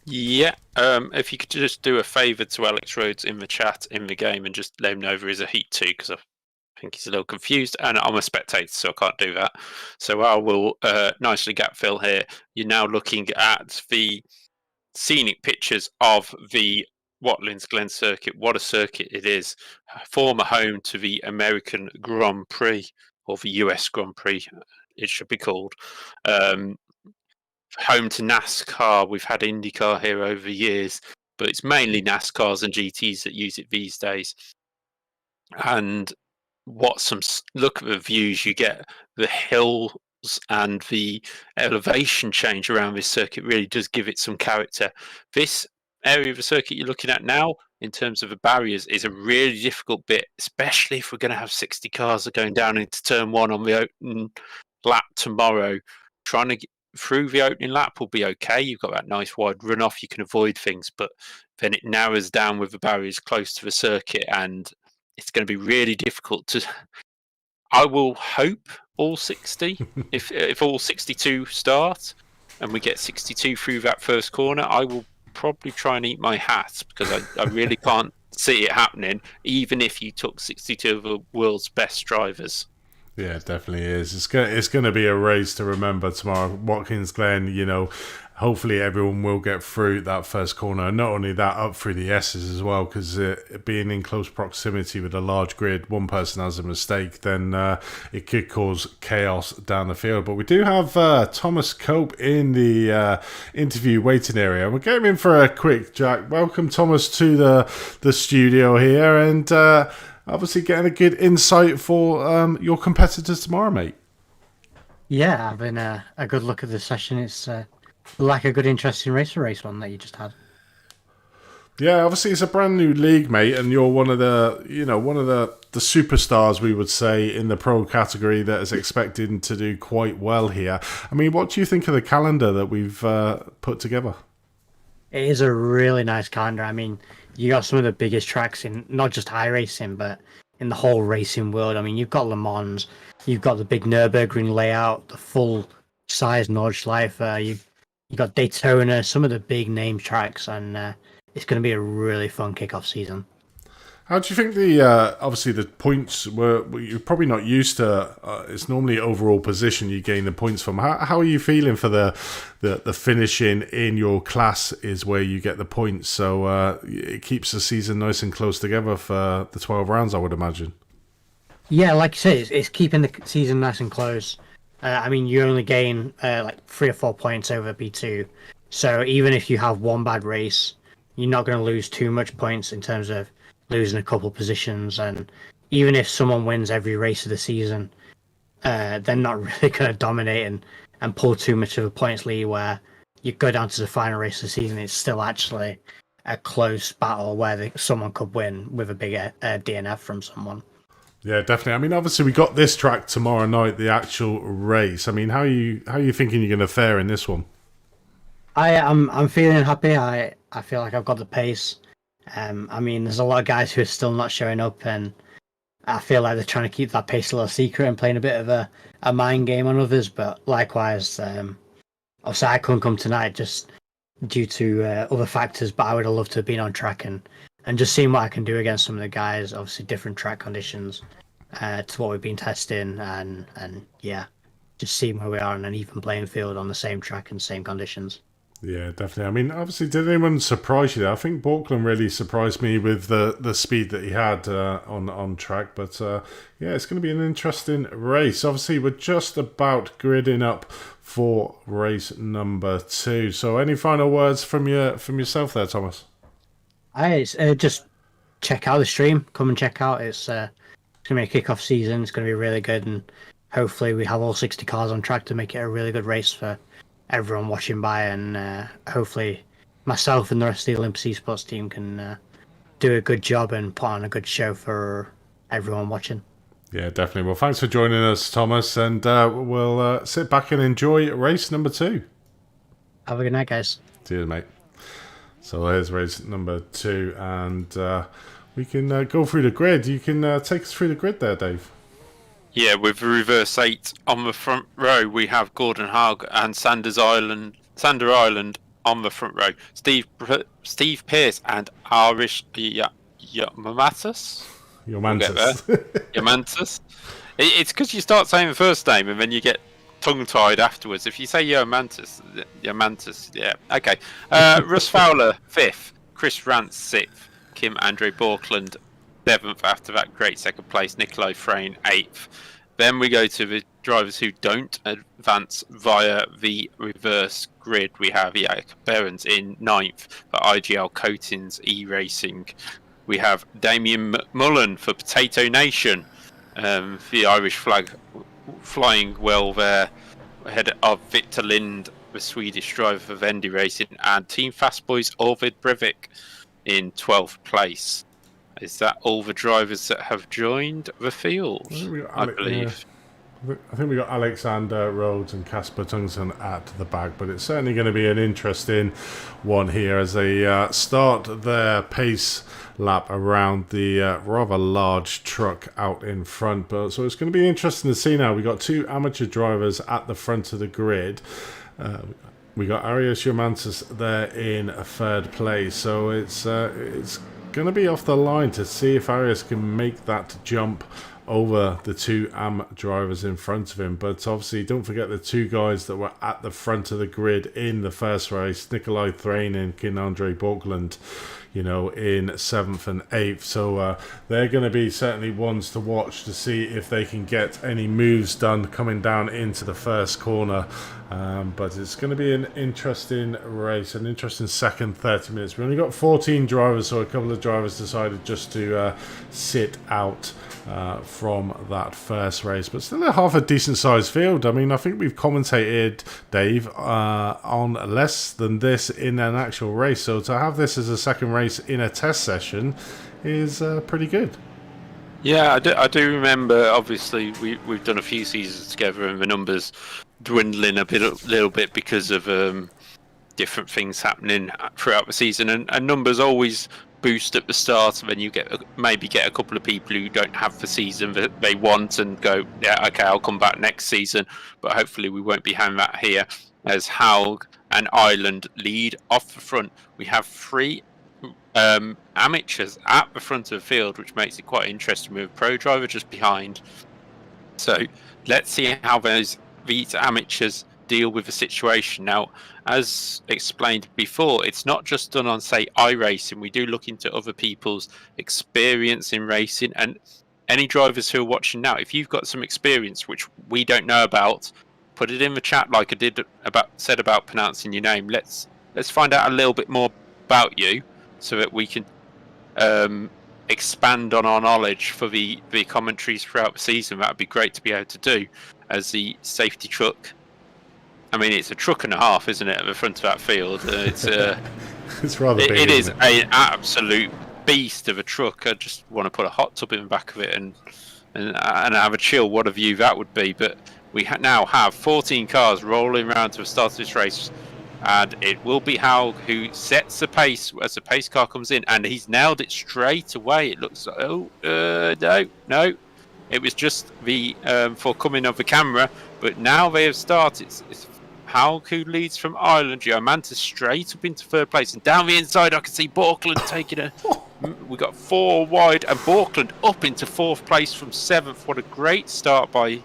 Yeah, if you could just do a favour to Alex Rhodes in the chat, in the game, and just let him know there is a Heat 2, because I think he's a little confused, and I'm a spectator, so I can't do that. So I will nicely gap fill here. You're now looking at the scenic pictures of the Watlings Glen circuit. What a circuit it is. Former home to the American Grand Prix, or the US Grand Prix, it should be called. Home to NASCAR. We've had IndyCar here over the years, but it's mainly NASCARs and GTs that use it these days. And look at the views you get. The hills and the elevation change around this circuit really does give it some character. This area of the circuit you're looking at now, in terms of the barriers, is a really difficult bit, especially if we're going to have 60 cars that are going down into turn 1 on the opening lap tomorrow. Trying to get through the opening lap will be okay. You've got that nice wide runoff, you can avoid things, but then it narrows down with the barriers close to the circuit, and it's going to be really difficult to. I will hope all 60, if all 62 start, and we get 62 through that first corner, I will probably try and eat my hat, because I really can't see it happening, even if you took 62 of the world's best drivers. Yeah, it definitely is. It's going to be a race to remember tomorrow. Watkins Glen, hopefully everyone will get through that first corner. And not only that, up through the S's as well, because being in close proximity with a large grid, one person has a mistake, then it could cause chaos down the field. But we do have Thomas Cope in the interview waiting area. We'll get him in for a quick Jack. Welcome, Thomas, to the studio here, and obviously getting a good insight for your competitors tomorrow, mate. Yeah, having a good look at the session. It's like a good, interesting race one that you just had. Yeah, obviously it's a brand new league, mate, and you're one of the the superstars, we would say, in the pro category that is expected to do quite well here. I mean, what do you think of the calendar that we've put together? It is a really nice calendar. I mean, you got some of the biggest tracks in not just iRacing, but in the whole racing world. I mean, you've got Le Mans, you've got the big Nürburgring layout, the full size Nordschleife. You got Daytona, some of the big name tracks, and it's going to be a really fun kickoff season. How do you think the obviously the points were? You're probably not used to. It's normally overall position you gain the points from. How are you feeling for the finishing in your class is where you get the points? So it keeps the season nice and close together for the 12 rounds, I would imagine. Yeah, like you said, it's keeping the season nice and close. I mean, you only gain like 3 or 4 points over P2. So even if you have one bad race, you're not going to lose too much points in terms of losing a couple positions. And even if someone wins every race of the season, they're not really going to dominate and pull too much of a points lead where you go down to the final race of the season. It's still actually a close battle where someone could win with a big DNF from someone. Yeah, definitely. I mean, obviously we got this track tomorrow night, the actual race. I mean, how are you thinking you're going to fare in this one? I'm feeling happy. I feel like I've got the pace. I mean, there's a lot of guys who are still not showing up, and I feel like they're trying to keep that pace a little secret and playing a bit of a mind game on others. But likewise, obviously I couldn't come tonight just due to other factors, but I would have loved to have been on track and just seeing what I can do against some of the guys. Obviously, different track conditions to what we've been testing, and yeah, just seeing where we are on an even playing field on the same track and same conditions. Yeah, definitely. I mean, obviously, did anyone surprise you there? I think Borkland really surprised me with the speed that he had on track. But yeah, it's going to be an interesting race. Obviously, we're just about gridding up for race number 2. So, any final words from yourself there, Thomas? I just check out the stream. Come and check out. It's going to be a kickoff season. It's going to be really good, and hopefully, we have all 60 cars on track to make it a really good race for everyone watching by, and hopefully myself and the rest of the Olympus Esports team can do a good job and put on a good show for everyone watching. Yeah, definitely. Well, thanks for joining us, Thomas, and we'll sit back and enjoy race number 2. Have a good night, guys. Cheers, mate. So there's race number 2, and we can go through the grid. You can take us through the grid there, Dave. Yeah, with reverse 8 on the front row, we have Gordon Haug and Sander Island on the front row. Steve Pearce and Arish Yamatis. Yamatis. It's because you start saying the first name and then you get tongue-tied afterwards. If you say Yamatis, yeah, okay. Russ Fowler 5th, Chris Rance 6th, Kim Andre Borkland 7th. After that, great second place, Nikolai Frayne 8th. Then we go to the drivers who don't advance via the reverse grid. We have Jakob Behrens in 9th for IGL Coatings E-Racing. We have Damien McMullen for Potato Nation. The Irish flag flying well there, ahead of Victor Lind, the Swedish driver for Vendy Racing, and Team Fast Boys Orvid Brevik in 12th place. Is that all the drivers that have joined the field? I believe. I think we got Alexander Rhodes and Casper Tungsten at the back, but it's certainly going to be an interesting one here as they start their pace lap around the rather large truck out in front. But so it's going to be interesting to see now. We got 2 amateur drivers at the front of the grid. We got Arias Yomantis there in 3rd place, so it's going to be off the line to see if Arias can make that jump over the 2 AM drivers in front of him. But obviously, don't forget the 2 guys that were at the front of the grid in the first race, Nikolai Thrain and Kin Andre Borkland, in 7th and 8th. So they're going to be certainly ones to watch to see if they can get any moves done coming down into the first corner. But it's going to be an interesting race, an interesting second 30 minutes. We only got 14 drivers, so a couple of drivers decided just to sit out from that first race, but still a half a decent sized field. I mean, I think we've commentated, Dave, on less than this in an actual race, so to have this as a second race in a test session is pretty good. Yeah, I do remember. Obviously, we've done a few seasons together, and the numbers dwindling a little bit because of different things happening throughout the season, and numbers always boost at the start, and then you maybe get a couple of people who don't have the season that they want and go, yeah, okay, I'll come back next season. But hopefully we won't be having that here, as Haug and Ireland lead off the front. We have 3 amateurs at the front of the field, which makes it quite interesting with a pro driver just behind. So let's see how these amateurs deal with the situation. Now, as explained before, it's not just done on, say, iRacing. We do look into other people's experience in racing, and any drivers who are watching now, if you've got some experience which we don't know about, put it in the chat like I said about pronouncing your name. Let's find out a little bit more about you so that we can expand on our knowledge for the commentaries throughout the season. That would be great to be able to do, as the safety truck. I mean, it's a truck and a half, isn't it, at the front of that field? It's rather big. It is an absolute beast of a truck. I just want to put a hot tub in the back of it and have a chill. What a view that would be! But we now have 14 cars rolling around to the start of this race, and it will be Haug who sets the pace as the pace car comes in, and he's nailed it straight away. It looks like, no. It was just the forecoming of the camera, but now they have started. It's Haug who leads from Ireland. Diamantis straight up into third place, and down the inside I can see Borkland taking a. We got 4 wide, and Borkland up into 4th place from 7th. What a great start by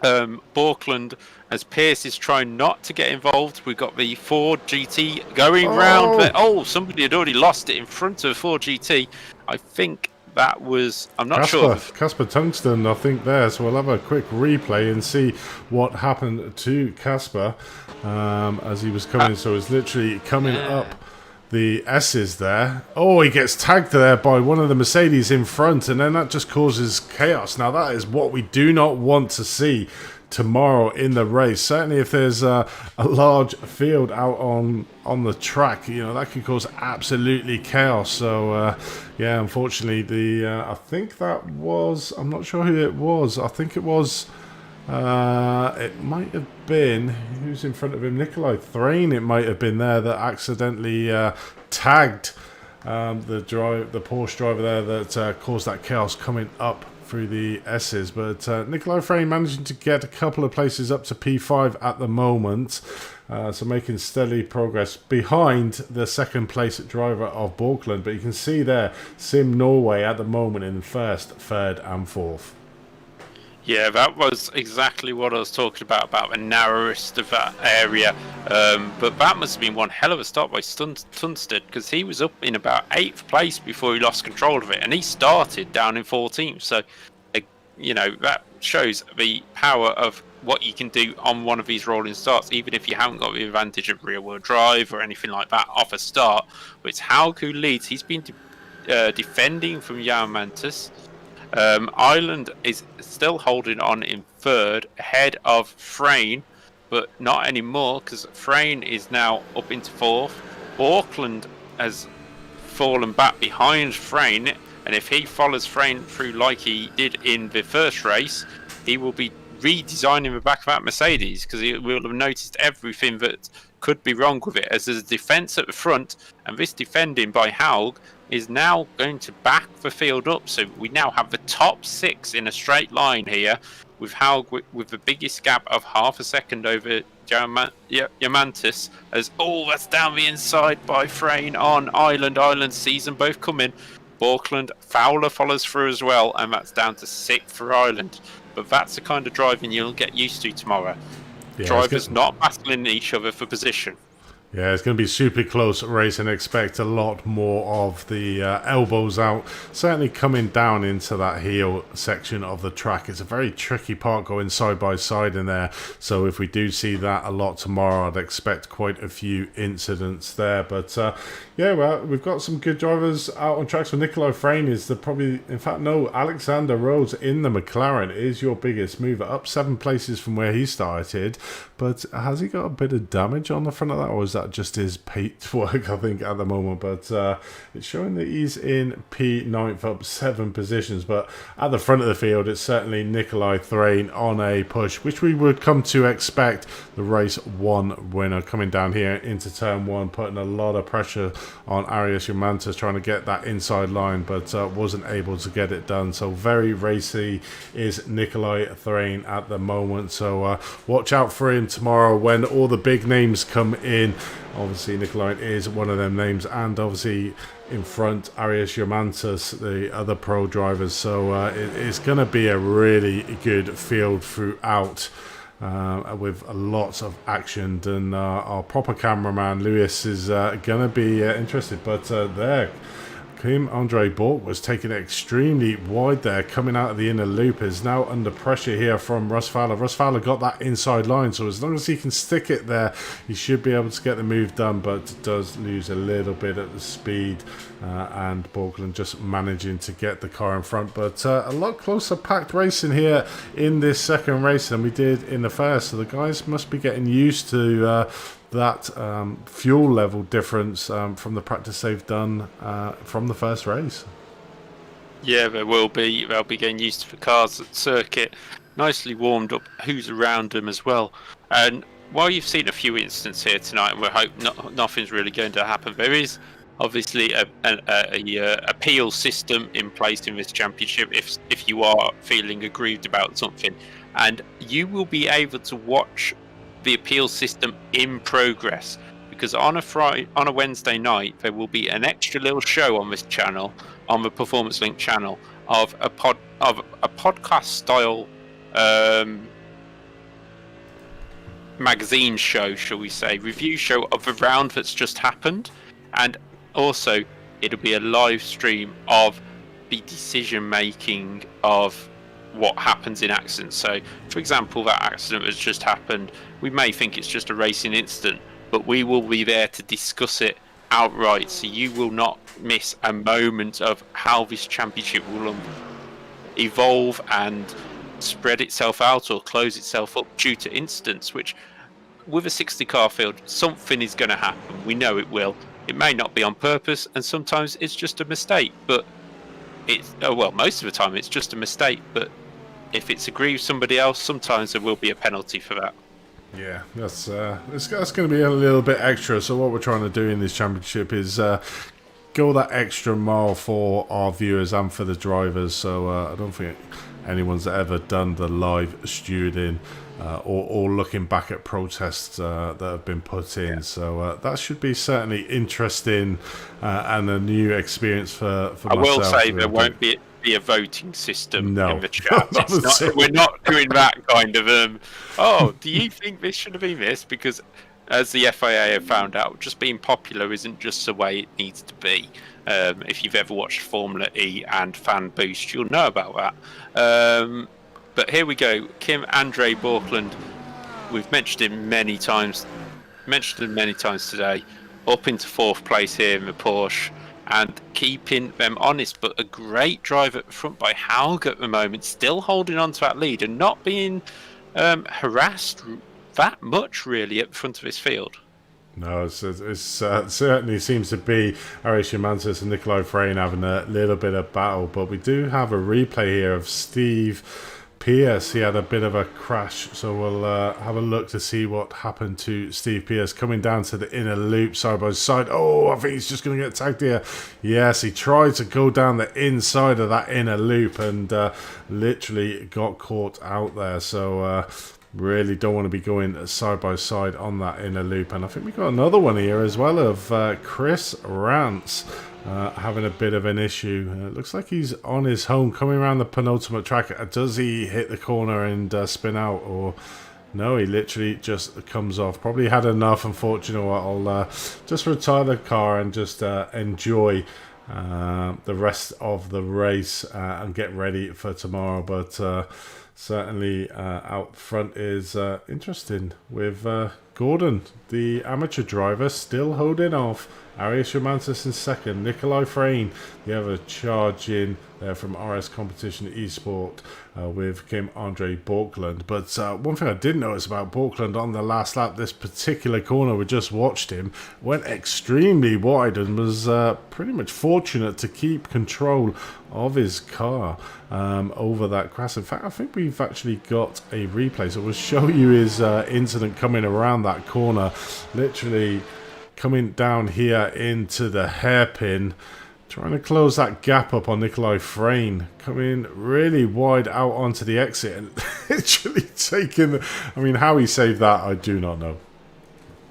Borkland, as Pierce is trying not to get involved. We got the Ford GT going round there. Oh, somebody had already lost it in front of Ford GT. I think that was, I'm not sure. Casper Tungsten, I think, there. So we'll have a quick replay and see what happened to Casper as he was coming. So it's literally coming up the S's there. Oh, he gets tagged there by one of the Mercedes in front, and then that just causes chaos. Now, that is what we do not want to see tomorrow in the race. Certainly if there's a large field out on the track, you know, that could cause absolutely chaos. So yeah, unfortunately, I think that was, I'm not sure who it was. I think it was it might have been, who's in front of him, Nikolai Thrain, it might have been there, that accidentally tagged the Porsche driver there that caused that chaos coming up through the S's. But Nikolai Thrain managing to get a couple of places up to P5 at the moment, so making steady progress behind the second place driver of Borkland. But you can see there Sim Norway at the moment in 1st, 3rd and 4th. Yeah, that was exactly what I was talking about the narrowest of that area. But that must have been one hell of a start by Tunstead, because he was up in about 8th place before he lost control of it, and he started down in 14th. So, you know, that shows the power of what you can do on one of these rolling starts, even if you haven't got the advantage of rear-wheel drive or anything like that off a start. But it's Haug who leads. He's been defending from Diamantis. Ireland is still holding on in 3rd, ahead of Frayne, but not anymore, because Frayne is now up into 4th. Auckland has fallen back behind Frayne, and if he follows Frayne through like he did in the first race, he will be redesigning the back of that Mercedes, because he will have noticed everything that could be wrong with it, as there's a defence at the front, and this defending by Haug is now going to back the field up. So we now have the top 6 in a straight line here, with Haug with the biggest gap of half a second over Diamantis, as that's down the inside by Frayne on Ireland. Ireland sees them both coming. Borkland, Fowler follows through as well, and that's down to 6th for Ireland. But that's the kind of driving you'll get used to tomorrow. Yeah, drivers not battling each other for position. Yeah, it's going to be super close race and expect a lot more of the elbows out. Certainly coming down into that heel section of the track. It's a very tricky part going side by side in there. So if we do see that a lot tomorrow, I'd expect quite a few incidents there. But yeah, well, we've got some good drivers out on tracks. For Nikolai Frane is the probably, in fact, no, Alexander Rhodes in the McLaren is your biggest mover. Up 7 places from where he started. But has he got a bit of damage on the front of that, or is that just his paint work, I think, at the moment? But it's showing that he's in P9 up 7 positions. But at the front of the field, it's certainly Nikolai Thrane on a push, which we would come to expect. The race 1 winner coming down here into turn 1, putting a lot of pressure on Arias Yumantas, trying to get that inside line, but wasn't able to get it done. So very racy is Nikolai Thrane at the moment. So watch out for him tomorrow when all the big names come in. Obviously Nikolai is one of them names, and obviously in front Arias Yumantas, the other pro drivers. So it's going to be a really good field throughout, with lots of action, and our proper cameraman Lewis is going to be interested. But there, Kim Andre Bork was taking it extremely wide there, coming out of the inner loop, is now under pressure here from Russ Fowler. Russ Fowler got that inside line, so as long as he can stick it there, he should be able to get the move done, but does lose a little bit at the speed, and Borkland just managing to get the car in front. But a lot closer packed racing here in this second race than we did in the first, so the guys must be getting used to that fuel level difference from the practice they've done from the first race. Yeah, there will be. They'll be getting used to the cars at circuit, nicely warmed up, who's around them as well. And while you've seen a few incidents here tonight, and we hope nothing's really going to happen, there is obviously a appeal system in place in this championship if you are feeling aggrieved about something, and you will be able to watch the appeal system in progress, because on a Wednesday night there will be an extra little show on this channel, on the Performance Link channel, of a podcast style magazine show, shall we say, review show of the round that's just happened, and also it'll be a live stream of the decision making of what happens in accidents. So for example, that accident that's just happened, we may think it's just a racing incident, but we will be there to discuss it outright, so you will not miss a moment of how this championship will evolve and spread itself out or close itself up due to incidents, which with a 60 car field, something is going to happen. We know it will. It may not be on purpose, and sometimes it's just a mistake, but it's well, most of the time it's just a mistake, but if it's agreed with somebody else, sometimes there will be a penalty for that. Yeah, that's going to be a little bit extra. So what we're trying to do in this championship is go that extra mile for our viewers and for the drivers. So I don't think anyone's ever done the live stewarding or looking back at protests that have been put in. Yeah. So that should be certainly interesting and a new experience for myself. I will say there won't be a voting system in the chat. We're not doing that kind of oh, do you think this should have been this? Because as the FIA have found out, just being popular isn't just the way it needs to be. If you've ever watched Formula E and Fan Boost, you'll know about that. But here we go. Kim Andre Borkland, we've mentioned him many times today, up into 4th place here in the Porsche, and keeping them honest. But a great drive at the front by Haug at the moment, still holding on to that lead and not being harassed that much really at the front of his field. No, it certainly seems to be Arias Yumantas and Nikolai Frane having a little bit of battle, but we do have a replay here of Steve Pierce. He had a bit of a crash, so we'll have a look to see what happened to Steve Pierce coming down to the inner loop side by side. Oh, I think he's just going to get tagged here. Yes, he tried to go down the inside of that inner loop and literally got caught out there. So really don't want to be going side by side on that inner loop. And I think we got another one here as well of Chris Rance having a bit of an issue. It looks like he's on his home coming around the penultimate track. Does he hit the corner and spin out, or No, he literally just comes off. Probably had enough. Unfortunately, I'll just retire the car and just enjoy the rest of the race and get ready for tomorrow. But certainly out front is interesting with Gordon, the amateur driver, still holding off. Arias Romantis in second, Nikolai Frayne, the other charge in there from RS Competition Esport with Kim Andre Borkland. But one thing I did notice about Borkland on the last lap, this particular corner, we just watched him, went extremely wide and was pretty much fortunate to keep control of his car over that crash. In fact, I think we've actually got a replay, so we'll show you his incident coming around that corner, literally coming down here into the hairpin, trying to close that gap up on Nikolai Frayne, coming really wide out onto the exit and literally taking, I mean, how he saved that, I do not know.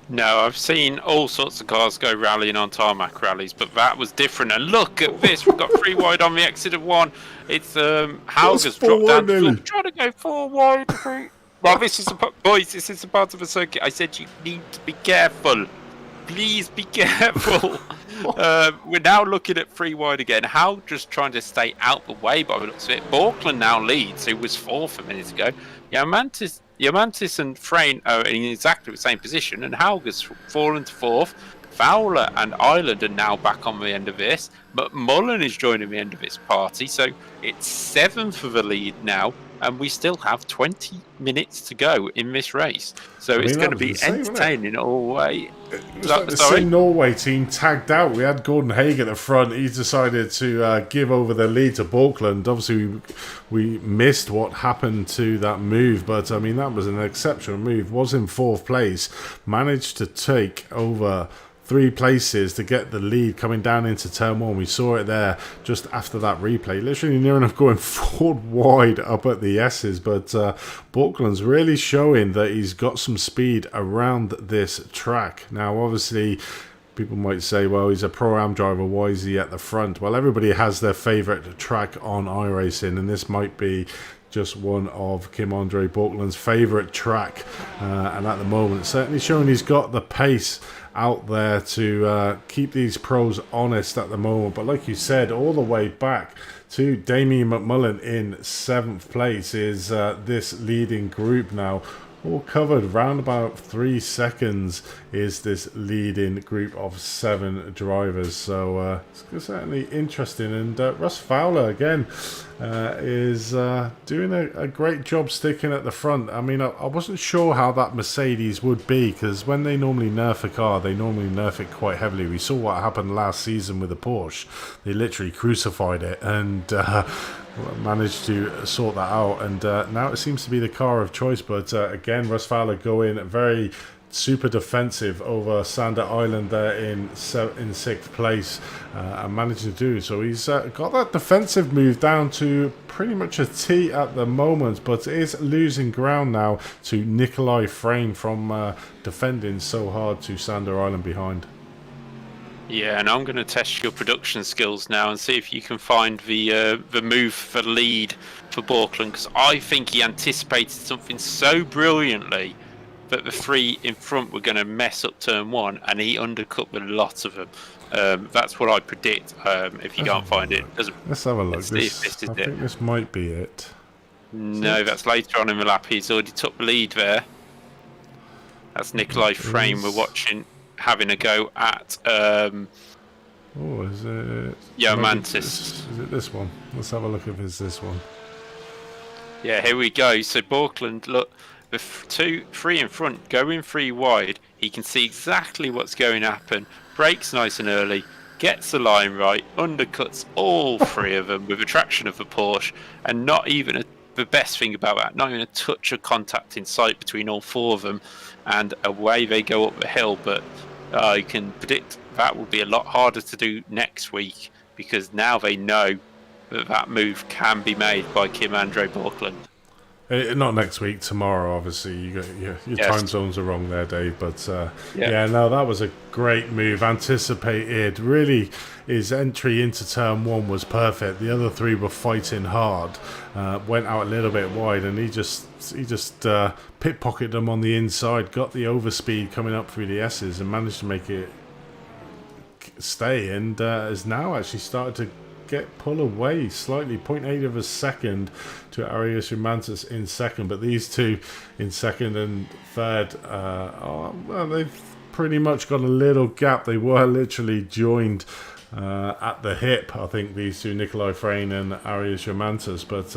No, I've seen all sorts of cars go rallying on tarmac rallies, but that was different. And look at this, we've got 3 wide on the exit of 1. It's Hauger's dropped down the floor, trying to go 4 wide. Well, this is boys, this is a part of a circuit. I said you need to be careful. Please be careful. We're now looking at 3 wide again. How just trying to stay out the way by the looks of it. Borkland now leads, who was 4th a minute ago. Diamantis and Frayne are in exactly the same position, and Hauger's fallen to 4th. Fowler and Ireland are now back on the end of this, but Mullen is joining the end of this party, so it's 7th for the lead now, and we still have 20 minutes to go in this race. So it's going to be entertaining all the way. It was like the same Norway team tagged out. We had Gordon Haig at the front. He decided to give over the lead to Borkland. Obviously, we missed what happened to that move, but I mean, that was an exceptional move. Was in 4th place, managed to take over 3 places to get the lead coming down into turn 1. We saw it there just after that replay, literally near enough going 4 wide up at the S's, but Borkland's really showing that he's got some speed around this track. Now obviously people might say, well, he's a Pro-Am driver, why is he at the front? Well, everybody has their favourite track on iRacing, and this might be just one of Kim Andre Borkland's favourite track, and at the moment certainly showing he's got the pace out there to keep these pros honest at the moment. But like you said, all the way back to Damien McMullen in 7th place is this leading group now. All covered round about 3 seconds is this leading group of 7 drivers. So it's certainly interesting. And Russ Fowler again is doing a great job sticking at the front. I mean, I wasn't sure how that Mercedes would be, because when they normally nerf a car, they normally nerf it quite heavily. We saw what happened last season with the Porsche. They literally crucified it and managed to sort that out, and now it seems to be the car of choice. But again, Russ Fowler going very super defensive over Sander Island there in 6th place, and managing to do so. He's got that defensive move down to pretty much a T at the moment, but is losing ground now to Nikolai Frayne from defending so hard to Sander Island behind. Yeah, and I'm going to test your production skills now and see if you can find the move for lead for Borkland, because I think he anticipated something so brilliantly that the 3 in front were going to mess up turn 1, and he undercut with lots of them. That's what I predict. If you can't find it, let's have a look. I think this might be it. No, that's later on in the lap. He's already took the lead there. That's Nikolai Frayne we're watching, having a go at is it Mantis. Is it this one? Let's have a look if it's this one. Yeah, here we go. So Borkland, look, the 3 in front going 3 wide. He can see exactly what's going to happen. Brakes nice and early, gets the line right, undercuts all 3 of them with a traction of the Porsche, and not even the best thing about that, not even a touch of contact in sight between all 4 of them, and away they go up the hill. But I can predict that will be a lot harder to do next week, because now they know that move can be made by Kim Andre Borkland. Not next week, tomorrow. Obviously, your Yes. time zones are wrong there, Dave. But no, that was a great move. Anticipated. Really, his entry into turn one was perfect. The other three were fighting hard. Went out a little bit wide, and he just pickpocketed them on the inside. Got the overspeed coming up through the S's, and managed to make it stay. And has now actually started to pull away slightly, 0.8 of a second to Arias Romantis in second, but these two in second and third, they've pretty much got a little gap. They were literally joined at the hip, I think, these two, Nikolai Frayne and Arias Romantis, but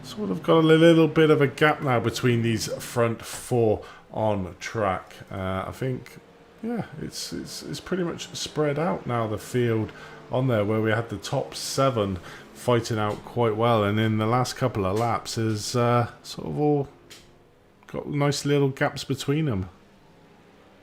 sort of got a little bit of a gap now between these front four on track. I think, it's pretty much spread out now, the field on there, where we had the top 7 fighting out quite well, and in the last couple of laps has sort of all got nice little gaps between them.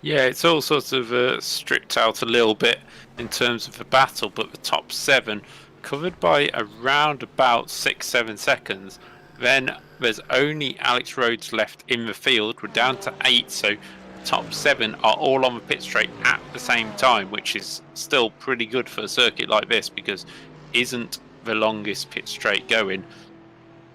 Yeah, it's all sort of stripped out a little bit in terms of the battle, but the top 7 covered by around about 6-7 seconds. Then there's only Alex Rhodes left in the field. We're down to 8, so top 7 are all on the pit straight at the same time, which is still pretty good for a circuit like this, because it isn't the longest pit straight going,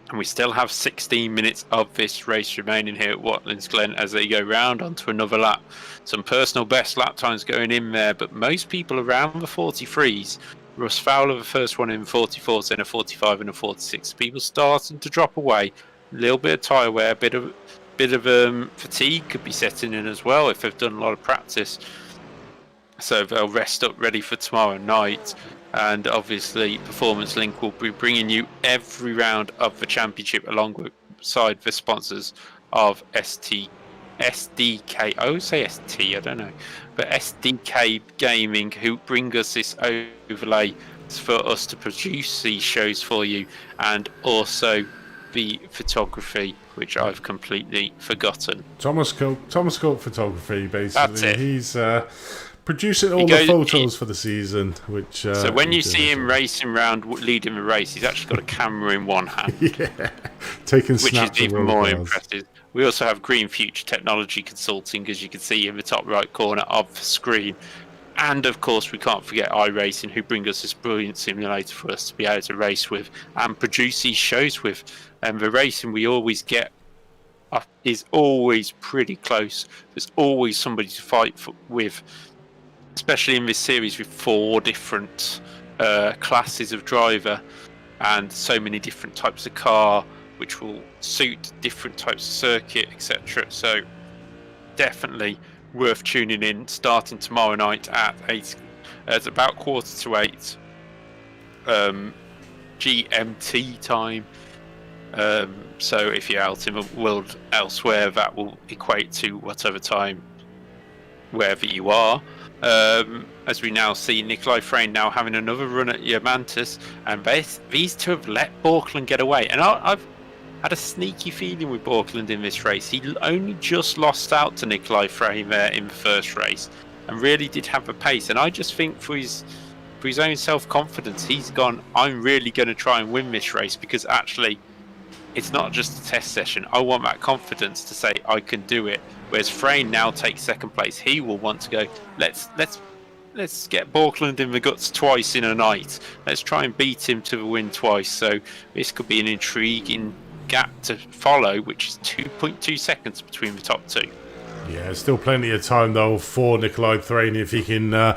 and we still have 16 minutes of this race remaining here at Watkins Glen as they go round onto another lap. Some personal best lap times going in there, but most people around the 43s. Russ Fowler the first one in 44, then a 45 and a 46. People starting to drop away, a little bit of tyre wear, a bit of fatigue could be setting in as well if they've done a lot of practice, so they'll rest up ready for tomorrow night. And obviously Performance Link will be bringing you every round of the championship alongside the sponsors of SDK, I would say ST, I don't know, but SDK Gaming, who bring us this overlay for us to produce these shows for you, and also the photography, which I've completely forgotten. Thomas Cope Photography, basically. That's it. He's producing all the photos for the season. Which so when you see him racing around, leading the race, he's actually got a camera in one hand. Yeah, taking snaps, which is even more impressive. We also have Green Future Technology Consulting, as you can see in the top right corner of the screen. And of course, we can't forget iRacing, who bring us this brilliant simulator for us to be able to race with and produce these shows with. And the racing we always get is always pretty close. There's always somebody to fight with, especially in this series with 4 different classes of driver and so many different types of car, which will suit different types of circuit, etc. So definitely worth tuning in, starting tomorrow night at 8. It's about 7:45 GMT time. So if you're out in the world elsewhere, that will equate to whatever time wherever you are. As we now see Nikolai Frayne now having another run at Romantis, and these two have let Borkland get away. And I've had a sneaky feeling with Borkland in this race. He only just lost out to Nikolai Frayne there in the first race, and really did have a pace. And I just think for his own self-confidence, he's gone, I'm really going to try and win this race, because actually it's not just a test session. I want that confidence to say I can do it. Whereas Frayne now takes second place. He will want to go, let's get Borkland in the guts twice in a night. Let's try and beat him to the win twice. So this could be an intriguing gap to follow, which is 2.2 seconds between the top 2. Yeah, still plenty of time though for Nikolai Frayne if he can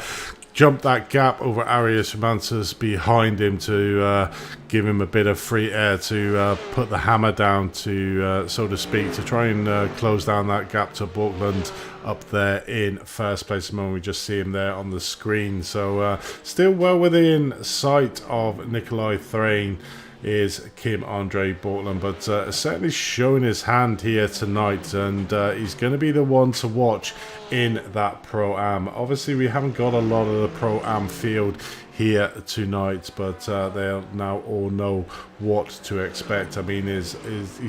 jump that gap over Arias Romantis behind him to give him a bit of free air to put the hammer down, to so to speak, to try and close down that gap to Borkland up there in first place. At the moment we just see him there on the screen. So still well within sight of Nikolai Frayne is Kim Andre Borkland, but certainly showing his hand here tonight, and he's going to be the one to watch in that Pro-Am. Obviously, we haven't got a lot of the Pro-Am field here tonight, but they'll now all know what to expect. I mean, he's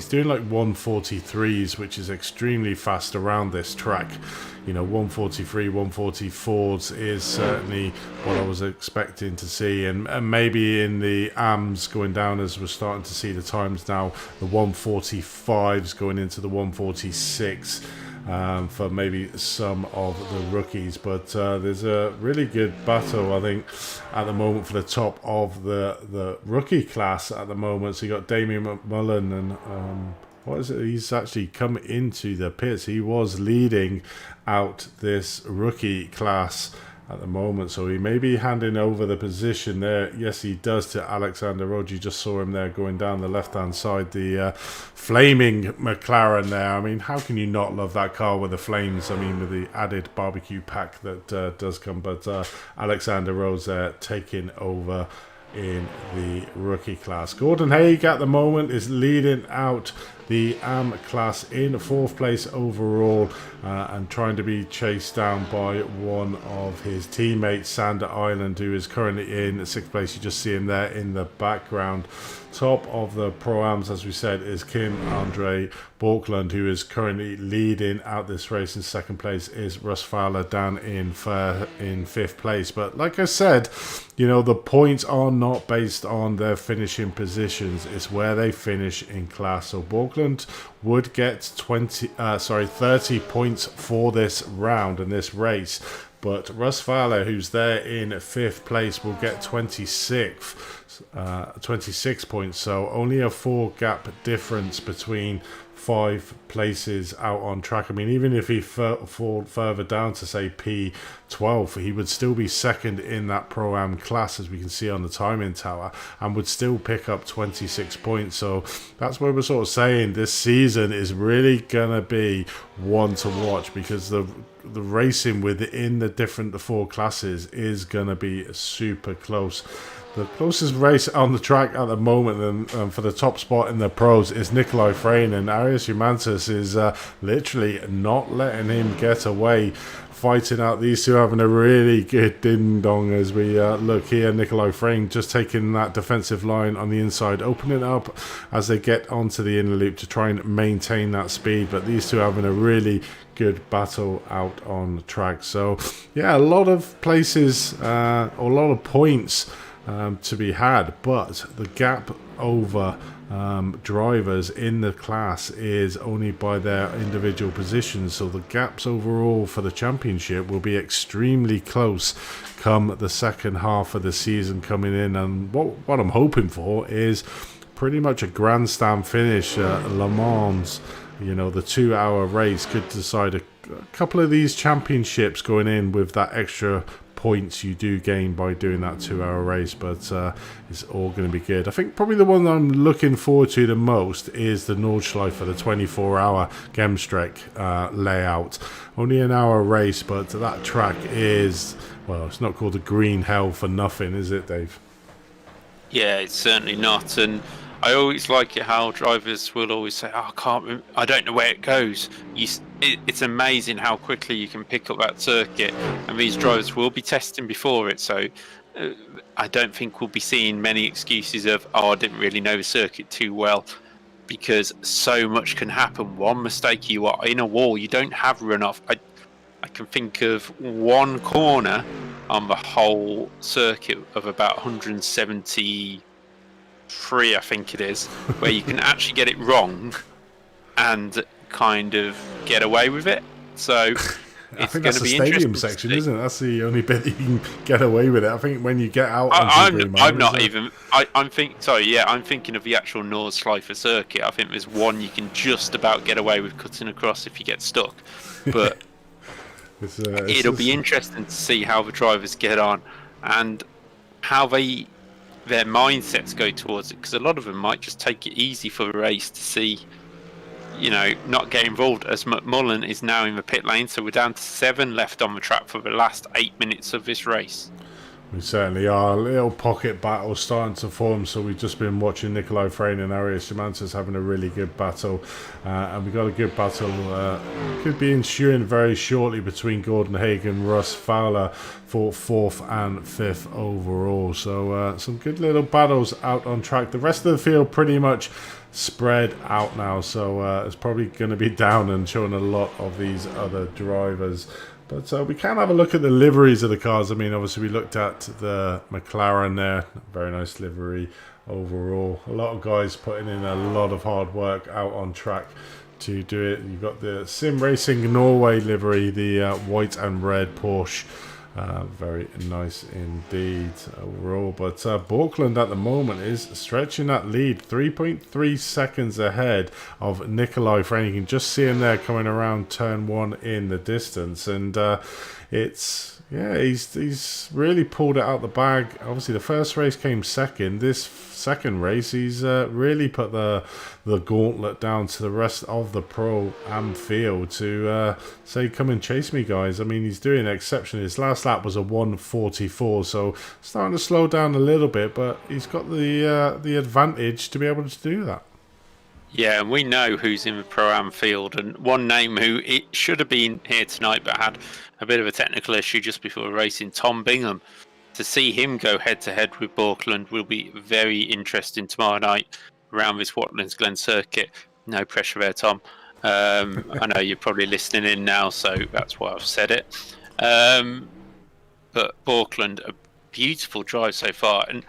doing like 143s, which is extremely fast around this track. You know, 143, 144s is certainly what I was expecting to see, and maybe in the AMs going down, as we're starting to see the times now, the 145s going into the 146. For maybe some of the rookies, but there's a really good battle, I think, at the moment for the top of the rookie class at the moment. So you got Damien McMullen and what is it? He's actually come into the pits. He was leading out this rookie class at the moment, so he may be handing over the position there. Yes, he does, to Alexander Rhodes. You just saw him there going down the left hand side, the flaming McLaren there. I mean, how can you not love that car with the flames? I mean, with the added barbecue pack that does come. But Alexander Rhodes there taking over in the rookie class. Gordon Haig at the moment is leading out the AM class in 4th place overall, and trying to be chased down by one of his teammates, Sander Island, who is currently in 6th place. You just see him there in the background. Top of the Pro-Ams, as we said, is Kim Andre Borkland, who is currently leading out this race. In 2nd place is Russ Fowler down in 5th place. But like I said, you know, the points are not based on their finishing positions. It's where they finish in class. So Borkland would get 30 points for this round and this race. But Russ Fowler, who's there in 5th place, will get 26 points. So only a 4 gap difference between 5 places out on track. I mean, even if he fall further down to say P12, he would still be second in that Pro-Am class, as we can see on the timing tower, and would still pick up 26 points. So that's where we're sort of saying this season is really gonna be one to watch, because the racing within the 4 classes is gonna be super close. The closest race on the track at the moment and for the top spot in the pros is Nikolai Freyne, and Arias Humantis is literally not letting him get away, fighting out. These two having a really good ding-dong as we look here. Nikolai Freyne just taking that defensive line on the inside, opening up as they get onto the inner loop to try and maintain that speed, but these two having a really good battle out on the track. So yeah, a lot of places or a lot of points to be had, but the gap over drivers in the class is only by their individual positions. So the gaps overall for the championship will be extremely close come the second half of the season coming in. And what I'm hoping for is pretty much a grandstand finish at Le Mans. You know, the 2-hour race could decide a couple of these championships going in with that extra points you do gain by doing that 2-hour race, but it's all going to be good. I think probably the one I'm looking forward to the most is the Nordschleife, the 24-hour Gemstreck layout. Only an hour race, but that track is, well, it's not called the green hell for nothing, is it, Dave? Yeah, it's certainly not. And I always like it how drivers will always say, "Oh, I don't know where it goes." It's amazing how quickly you can pick up that circuit, and these drivers will be testing before it. So I don't think we'll be seeing many excuses of, "Oh, I didn't really know the circuit too well," because so much can happen. One mistake, you are in a wall. You don't have runoff. I can think of one corner on the whole circuit of about 173, I think it is, where you can actually get it wrong and kind of get away with it. So I think that's the stadium section, isn't it? That's the only bit that you can get away with it. I think when you get out, I'm thinking of the actual Nordschleife circuit. I think there's one you can just about get away with cutting across if you get stuck. But it'll be interesting to see how the drivers get on and how their mindsets go towards it, because a lot of them might just take it easy for the race to see, you know, not get involved, as McMullen is now in the pit lane. So we're down to 7 left on the track for the last 8 minutes of this race. We certainly are. A little pocket battle starting to form. So we've just been watching Nikolai Frayne and Arias Simantas having a really good battle. And we got a good battle. Could be ensuing very shortly between Gordon Haig and Russ Fowler for 4th and 5th overall. So some good little battles out on track. The rest of the field pretty much spread out now. So it's probably going to be down and showing a lot of these other drivers. But we can have a look at the liveries of the cars. I mean, obviously we looked at the McLaren there. Very nice livery overall. A lot of guys putting in a lot of hard work out on track to do it. You've got the Sim Racing Norway livery, the white and red Porsche. Very nice indeed overall. But Borkland at the moment is stretching that lead 3.3 seconds ahead of Nikolai Frayne. You can just see him there coming around turn 1 in the distance, and he's really pulled it out the bag. Obviously the first race came second. This second race he's really put the gauntlet down to the rest of the pro am field to say, come and chase me, guys. I mean, he's doing exceptionally. His last lap was a 1:44, so starting to slow down a little bit, but he's got the advantage to be able to do that. Yeah, and we know who's in the Pro-Am field, and one name who it should have been here tonight but had a bit of a technical issue just before racing, Tom Bingham. To see him go head-to-head with Borkland will be very interesting tomorrow night around this Watkins Glen circuit. No pressure there, Tom. I know you're probably listening in now, so that's why I've said it. But Borkland, a beautiful drive so far, and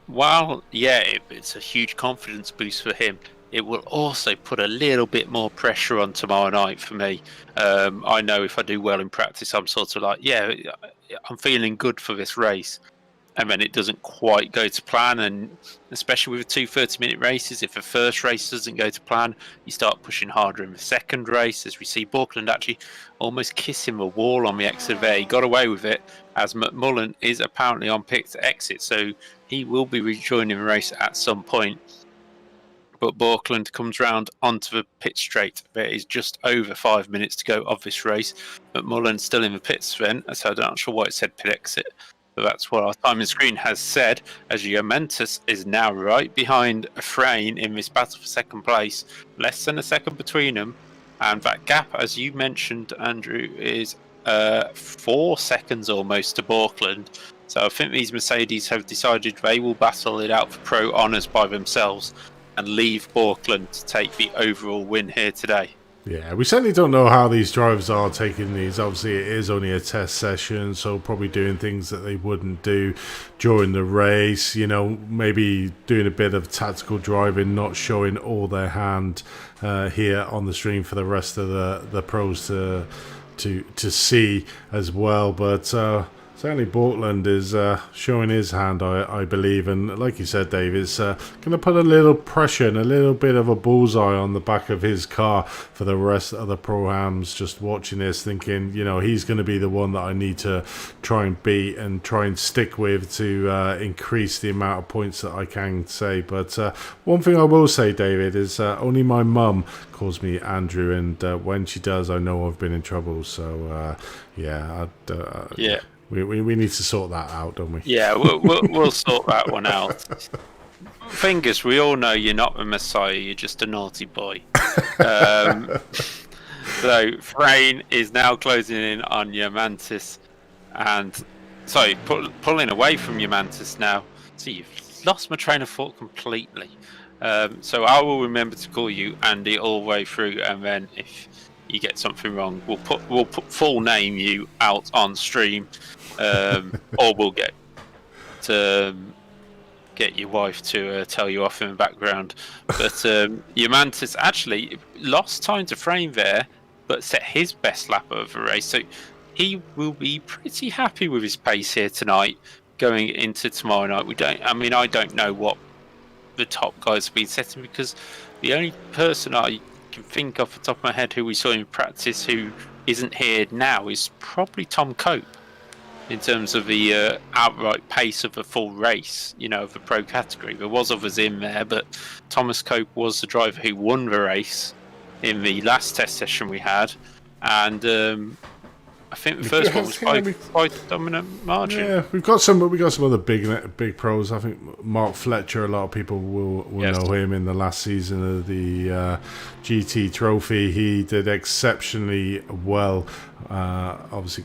while, it's a huge confidence boost for him, it will also put a little bit more pressure on tomorrow night for me. I know if I do well in practice, I'm sort of like, I'm feeling good for this race. And then it doesn't quite go to plan. And especially with 2 30-minute races, if the first race doesn't go to plan, you start pushing harder in the second race. As we see Borkland actually almost kissing the wall on the exit there. He got away with it, as McMullen is apparently on pit to exit. So he will be rejoining the race at some point. But Borkland comes round onto the pit straight. There is just over 5 minutes to go of this race. McMullen's still in the pits then, so I'm not sure why it said pit exit. But that's what our timing screen has said, as Juventus is now right behind Frayne in this battle for second place. Less than a second between them. And that gap, as you mentioned, Andrew, is 4 seconds almost to Borkland. So I think these Mercedes have decided they will battle it out for pro honours by themselves and leave Borkland to take the overall win here today. Yeah, we certainly don't know how these drivers are taking these. Obviously, it is only a test session, so probably doing things that they wouldn't do during the race. You know, maybe doing a bit of tactical driving, not showing all their hand here on the stream for the rest of the pros to see as well. But certainly Borkland is showing his hand, I believe. And like you said, Dave, it's going to put a little pressure and a little bit of a bullseye on the back of his car for the rest of the Pro-Ams just watching this, thinking, you know, he's going to be the one that I need to try and beat and try and stick with to increase the amount of points that I can say. But one thing I will say, David, is only my mum calls me Andrew, and when she does, I know I've been in trouble. So, yeah. We need to sort that out, don't we? Yeah, we'll sort that one out. Fingers, we all know you're not the Messiah, you're just a naughty boy. So Frayne is now closing in on Yamantis, and sorry, pulling away from Yamantis now. So you've lost my train of thought completely. So I will remember to call you Andy all the way through, and then if you get something wrong, we'll put full name you out on stream. Or we'll get your wife to tell you off in the background. But Yamantis actually lost time to Frayne there, but set his best lap of the race. So he will be pretty happy with his pace here tonight, going into tomorrow night. I don't know what the top guys have been setting, because the only person I can think off the top of my head who we saw in practice who isn't here now is probably Tom Cope. In terms of the outright pace of a full race, you know, of the pro category. There was others in there, but Thomas Cope was the driver who won the race in the last test session we had. And I think the first one was by dominant margin. Yeah, we've got some other big pros. I think Mark Fletcher. A lot of people will know him in the last season of the GT Trophy. He did exceptionally well. Obviously,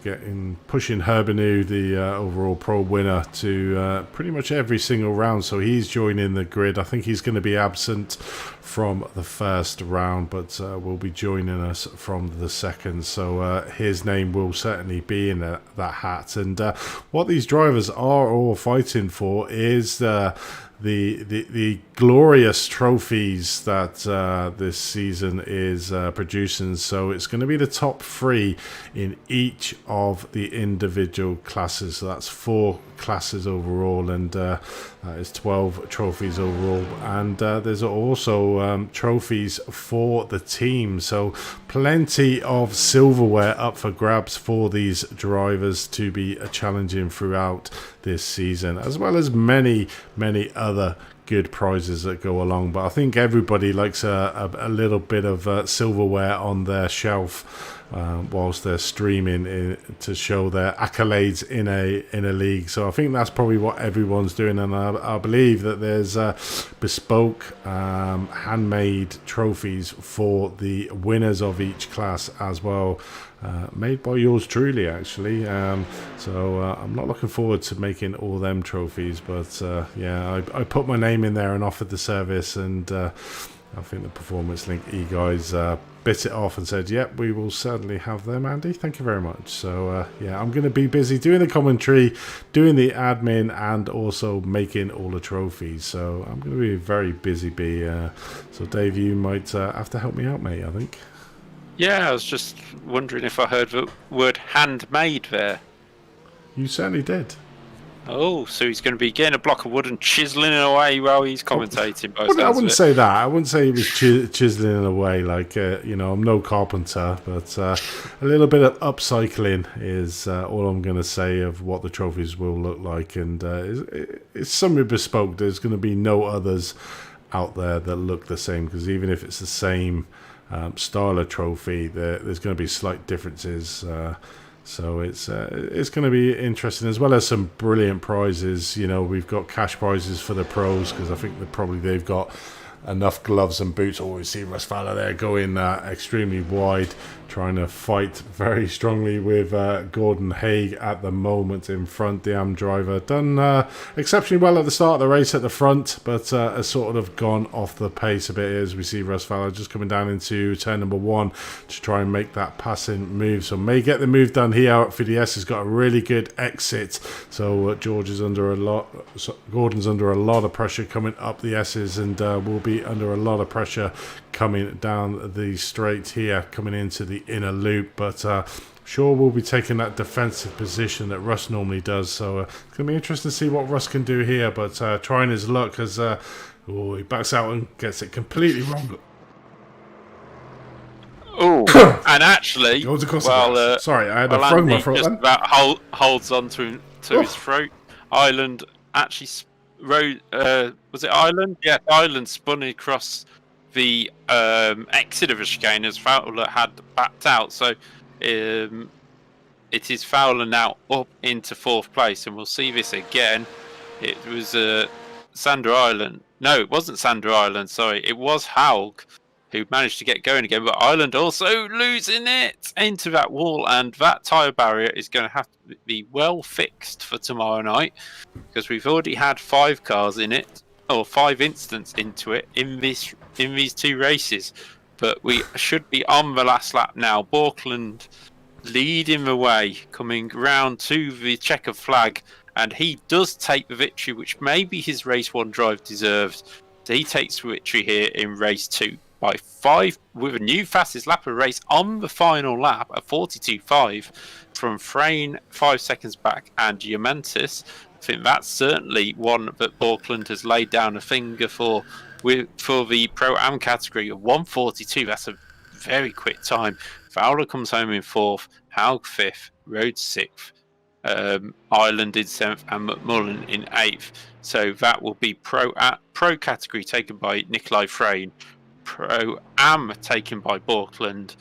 pushing Herbenu, the overall pro winner, to pretty much every single round. So he's joining the grid. I think he's going to be absent from the first round, but will be joining us from the second. So his name will certainly be in that hat. And what these drivers are all fighting for is the glorious trophies that this season is producing. So it's going to be the top 3 in each of the individual classes. So that's 4 classes overall, and that is 12 trophies overall. And there's also trophies for the team. So plenty of silverware up for grabs for these drivers to be challenging throughout this season, as well as many other good prizes that go along. But I think everybody likes a little bit of silverware on their shelf whilst they're streaming to show their accolades in a league. So I think that's probably what everyone's doing, and I believe that there's bespoke handmade trophies for the winners of each class as well, made by yours truly, actually. So I'm not looking forward to making all them trophies, but yeah, I put my name in there and offered the service, and I think the Performance Link guys bit it off and said, yep, we will certainly have them, Andy. Thank you very much. So yeah, I'm going to be busy doing the commentary, doing the admin, and also making all the trophies. So I'm going to be a very busy bee. So Dave, you might have to help me out, mate, I think. Yeah, I was just wondering if I heard the word handmade there. You certainly did. Oh, so he's going to be getting a block of wood and chiseling it away while he's commentating. I wouldn't say that. I wouldn't say he was chiseling it away. Like, I'm no carpenter, but a little bit of upcycling is all I'm going to say of what the trophies will look like. And it's something bespoke. There's going to be no others out there that look the same, because even if it's the same style of trophy, there's going to be slight differences. So it's going to be interesting, as well as some brilliant prizes. We've got cash prizes for the pros, because I think they've got enough gloves and boots. Oh, we see Russ Fowler there going extremely wide, trying to fight very strongly with Gordon Haig at the moment in front. The AM driver done exceptionally well at the start of the race at the front, but has sort of gone off the pace a bit as we see Russ Fowler just coming down into turn number 1 to try and make that passing move. So may get the move done here out for the S. Has got a really good exit. So Gordon's under a lot of pressure coming up the S's, and will be under a lot of pressure coming down the straight here, coming into the inner loop. But sure, we'll be taking that defensive position that Russ normally does. So it's going to be interesting to see what Russ can do here. But trying his luck as he backs out and gets it completely wrong. Oh, and actually, sorry, I had a frog in my throat. Just about holds on to his throat. Ireland actually was it Ireland? Yeah, Ireland spun across the exit of a chicane as Fowler had backed out. So it is Fowler now up into 4th place, and we'll see this again. It was Sander Ireland. No, it wasn't Sander Ireland. Sorry, it was Haug who managed to get going again, but Ireland also losing it into that wall, and that tyre barrier is going to have to be well fixed for tomorrow night, because we've already had 5 cars in it, or 5 instants into it in these 2 races, but we should be on the last lap now. Borkland leading the way, coming round to the checkered flag, and he does take the victory, which maybe his race 1 drive deserved. So he takes the victory here in race 2 by 5, with a new fastest lap of race on the final lap at 42.5 from Frayne 5 seconds back, and Diamantis. I think that's certainly one that Borkland has laid down a finger for the Pro-Am category of 1:42. That's a very quick time. Fowler comes home in 4th, Haug 5th, Rhodes 6th, Ireland in 7th, and McMullen in 8th. So that will be Pro category taken by Nikolai Frayne, Pro-Am taken by Borkland,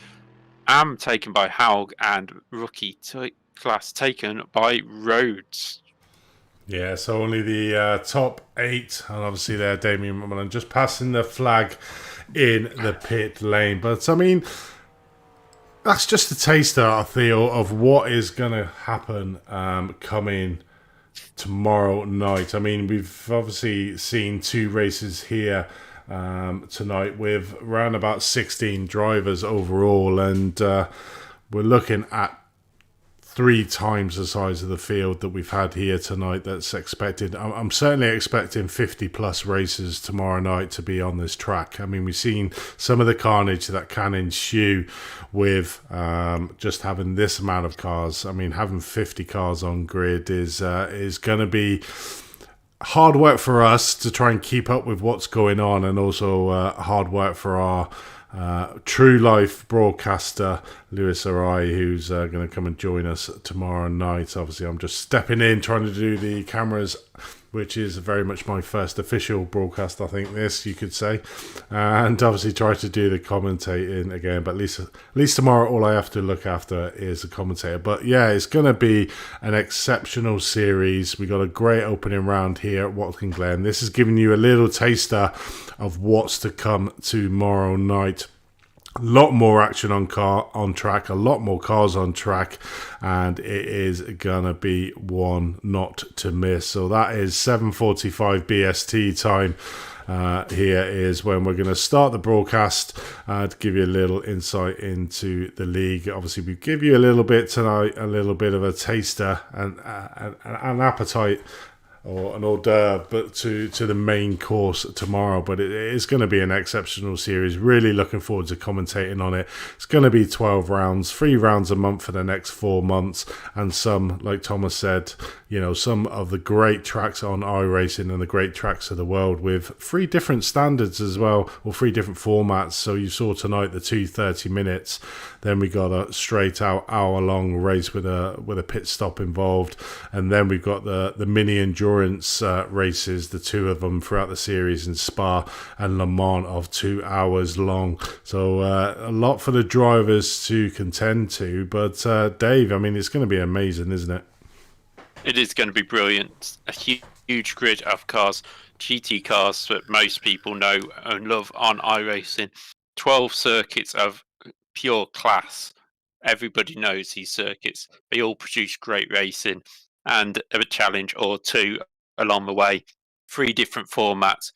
Am taken by Haug, and rookie class taken by Rhodes. Yeah, so only the top 8, and obviously there, Damien McMullen just passing the flag in the pit lane. But I mean, that's just a taster, I feel, of what is going to happen coming tomorrow night. I mean, we've obviously seen 2 races here tonight with around about 16 drivers overall, and we're looking at 3 times the size of the field that we've had here tonight that's expected. I'm certainly expecting 50 plus races tomorrow night to be on this track. I mean, we've seen some of the carnage that can ensue with just having this amount of cars. I mean, having 50 cars on grid is going to be hard work for us to try and keep up with what's going on, and also hard work for our true life broadcaster Lewis Arai, who's going to come and join us tomorrow night. Obviously, I'm just stepping in, trying to do the cameras, which is very much my first official broadcast, I think, this, you could say, and obviously try to do the commentating again, but at least tomorrow all I have to look after is a commentator. But yeah, it's going to be an exceptional series. We got a great opening round here at Watkin Glen. This is giving you a little taster of what's to come tomorrow night. A lot more action on track, a lot more cars on track, and it is gonna be one not to miss. So that is 7:45 BST time. Here is when we're going to start the broadcast to give you a little insight into the league. Obviously, we give you a little bit tonight, a little bit of a taster and an appetite, or an hors d'oeuvre, but to the main course tomorrow. But it is going to be an exceptional series. Really looking forward to commentating on it. It's going to be 12 rounds, 3 rounds a month for the next 4 months, and some, like Thomas said, some of the great tracks on iRacing and the great tracks of the world, with 3 different standards as well, or 3 different formats. So you saw tonight the 2:30 minutes. Then we got a straight out hour-long race with a pit stop involved, and then we've got the mini endurance races, the 2 of them throughout the series in Spa and Le Mans of 2 hours long. So a lot for the drivers to contend to. But Dave, I mean, it's going to be amazing, isn't it? It is going to be brilliant. A huge grid of cars, GT cars that most people know and love on iRacing. 12 circuits of pure class. Everybody knows these circuits. They all produce great racing, and a challenge or 2 along the way. 3 different formats,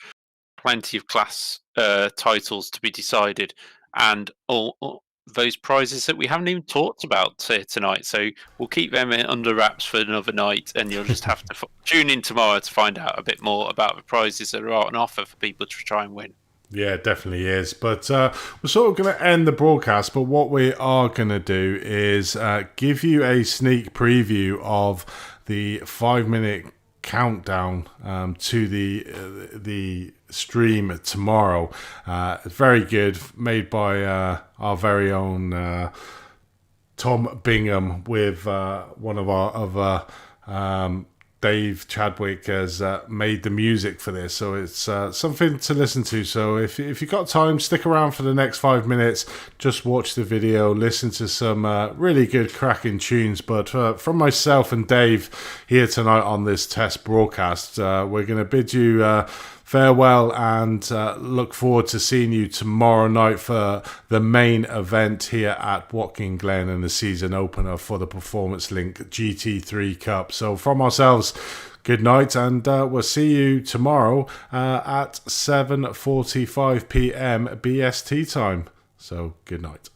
plenty of class titles to be decided, and all those prizes that we haven't even talked about tonight. So we'll keep them under wraps for another night, and you'll just have to tune in tomorrow to find out a bit more about the prizes that are on offer for people to try and win. Yeah, it definitely is. But we're sort of going to end the broadcast, but what we are going to do is give you a sneak preview of the 5-minute countdown to the stream tomorrow. It's very good, made by our very own Tom Bingham, with one of our other Dave Chadwick has made the music for this, so it's something to listen to. So if you've got time, stick around for the next 5 minutes, just watch the video, listen to some really good cracking tunes. But from myself and Dave here tonight on this test broadcast, we're going to bid you farewell and look forward to seeing you tomorrow night for the main event here at Watkin Glen and the season opener for the Performance Link GT3 Cup. So from ourselves, good night, and we'll see you tomorrow at 7:45 p.m. BST time. So good night.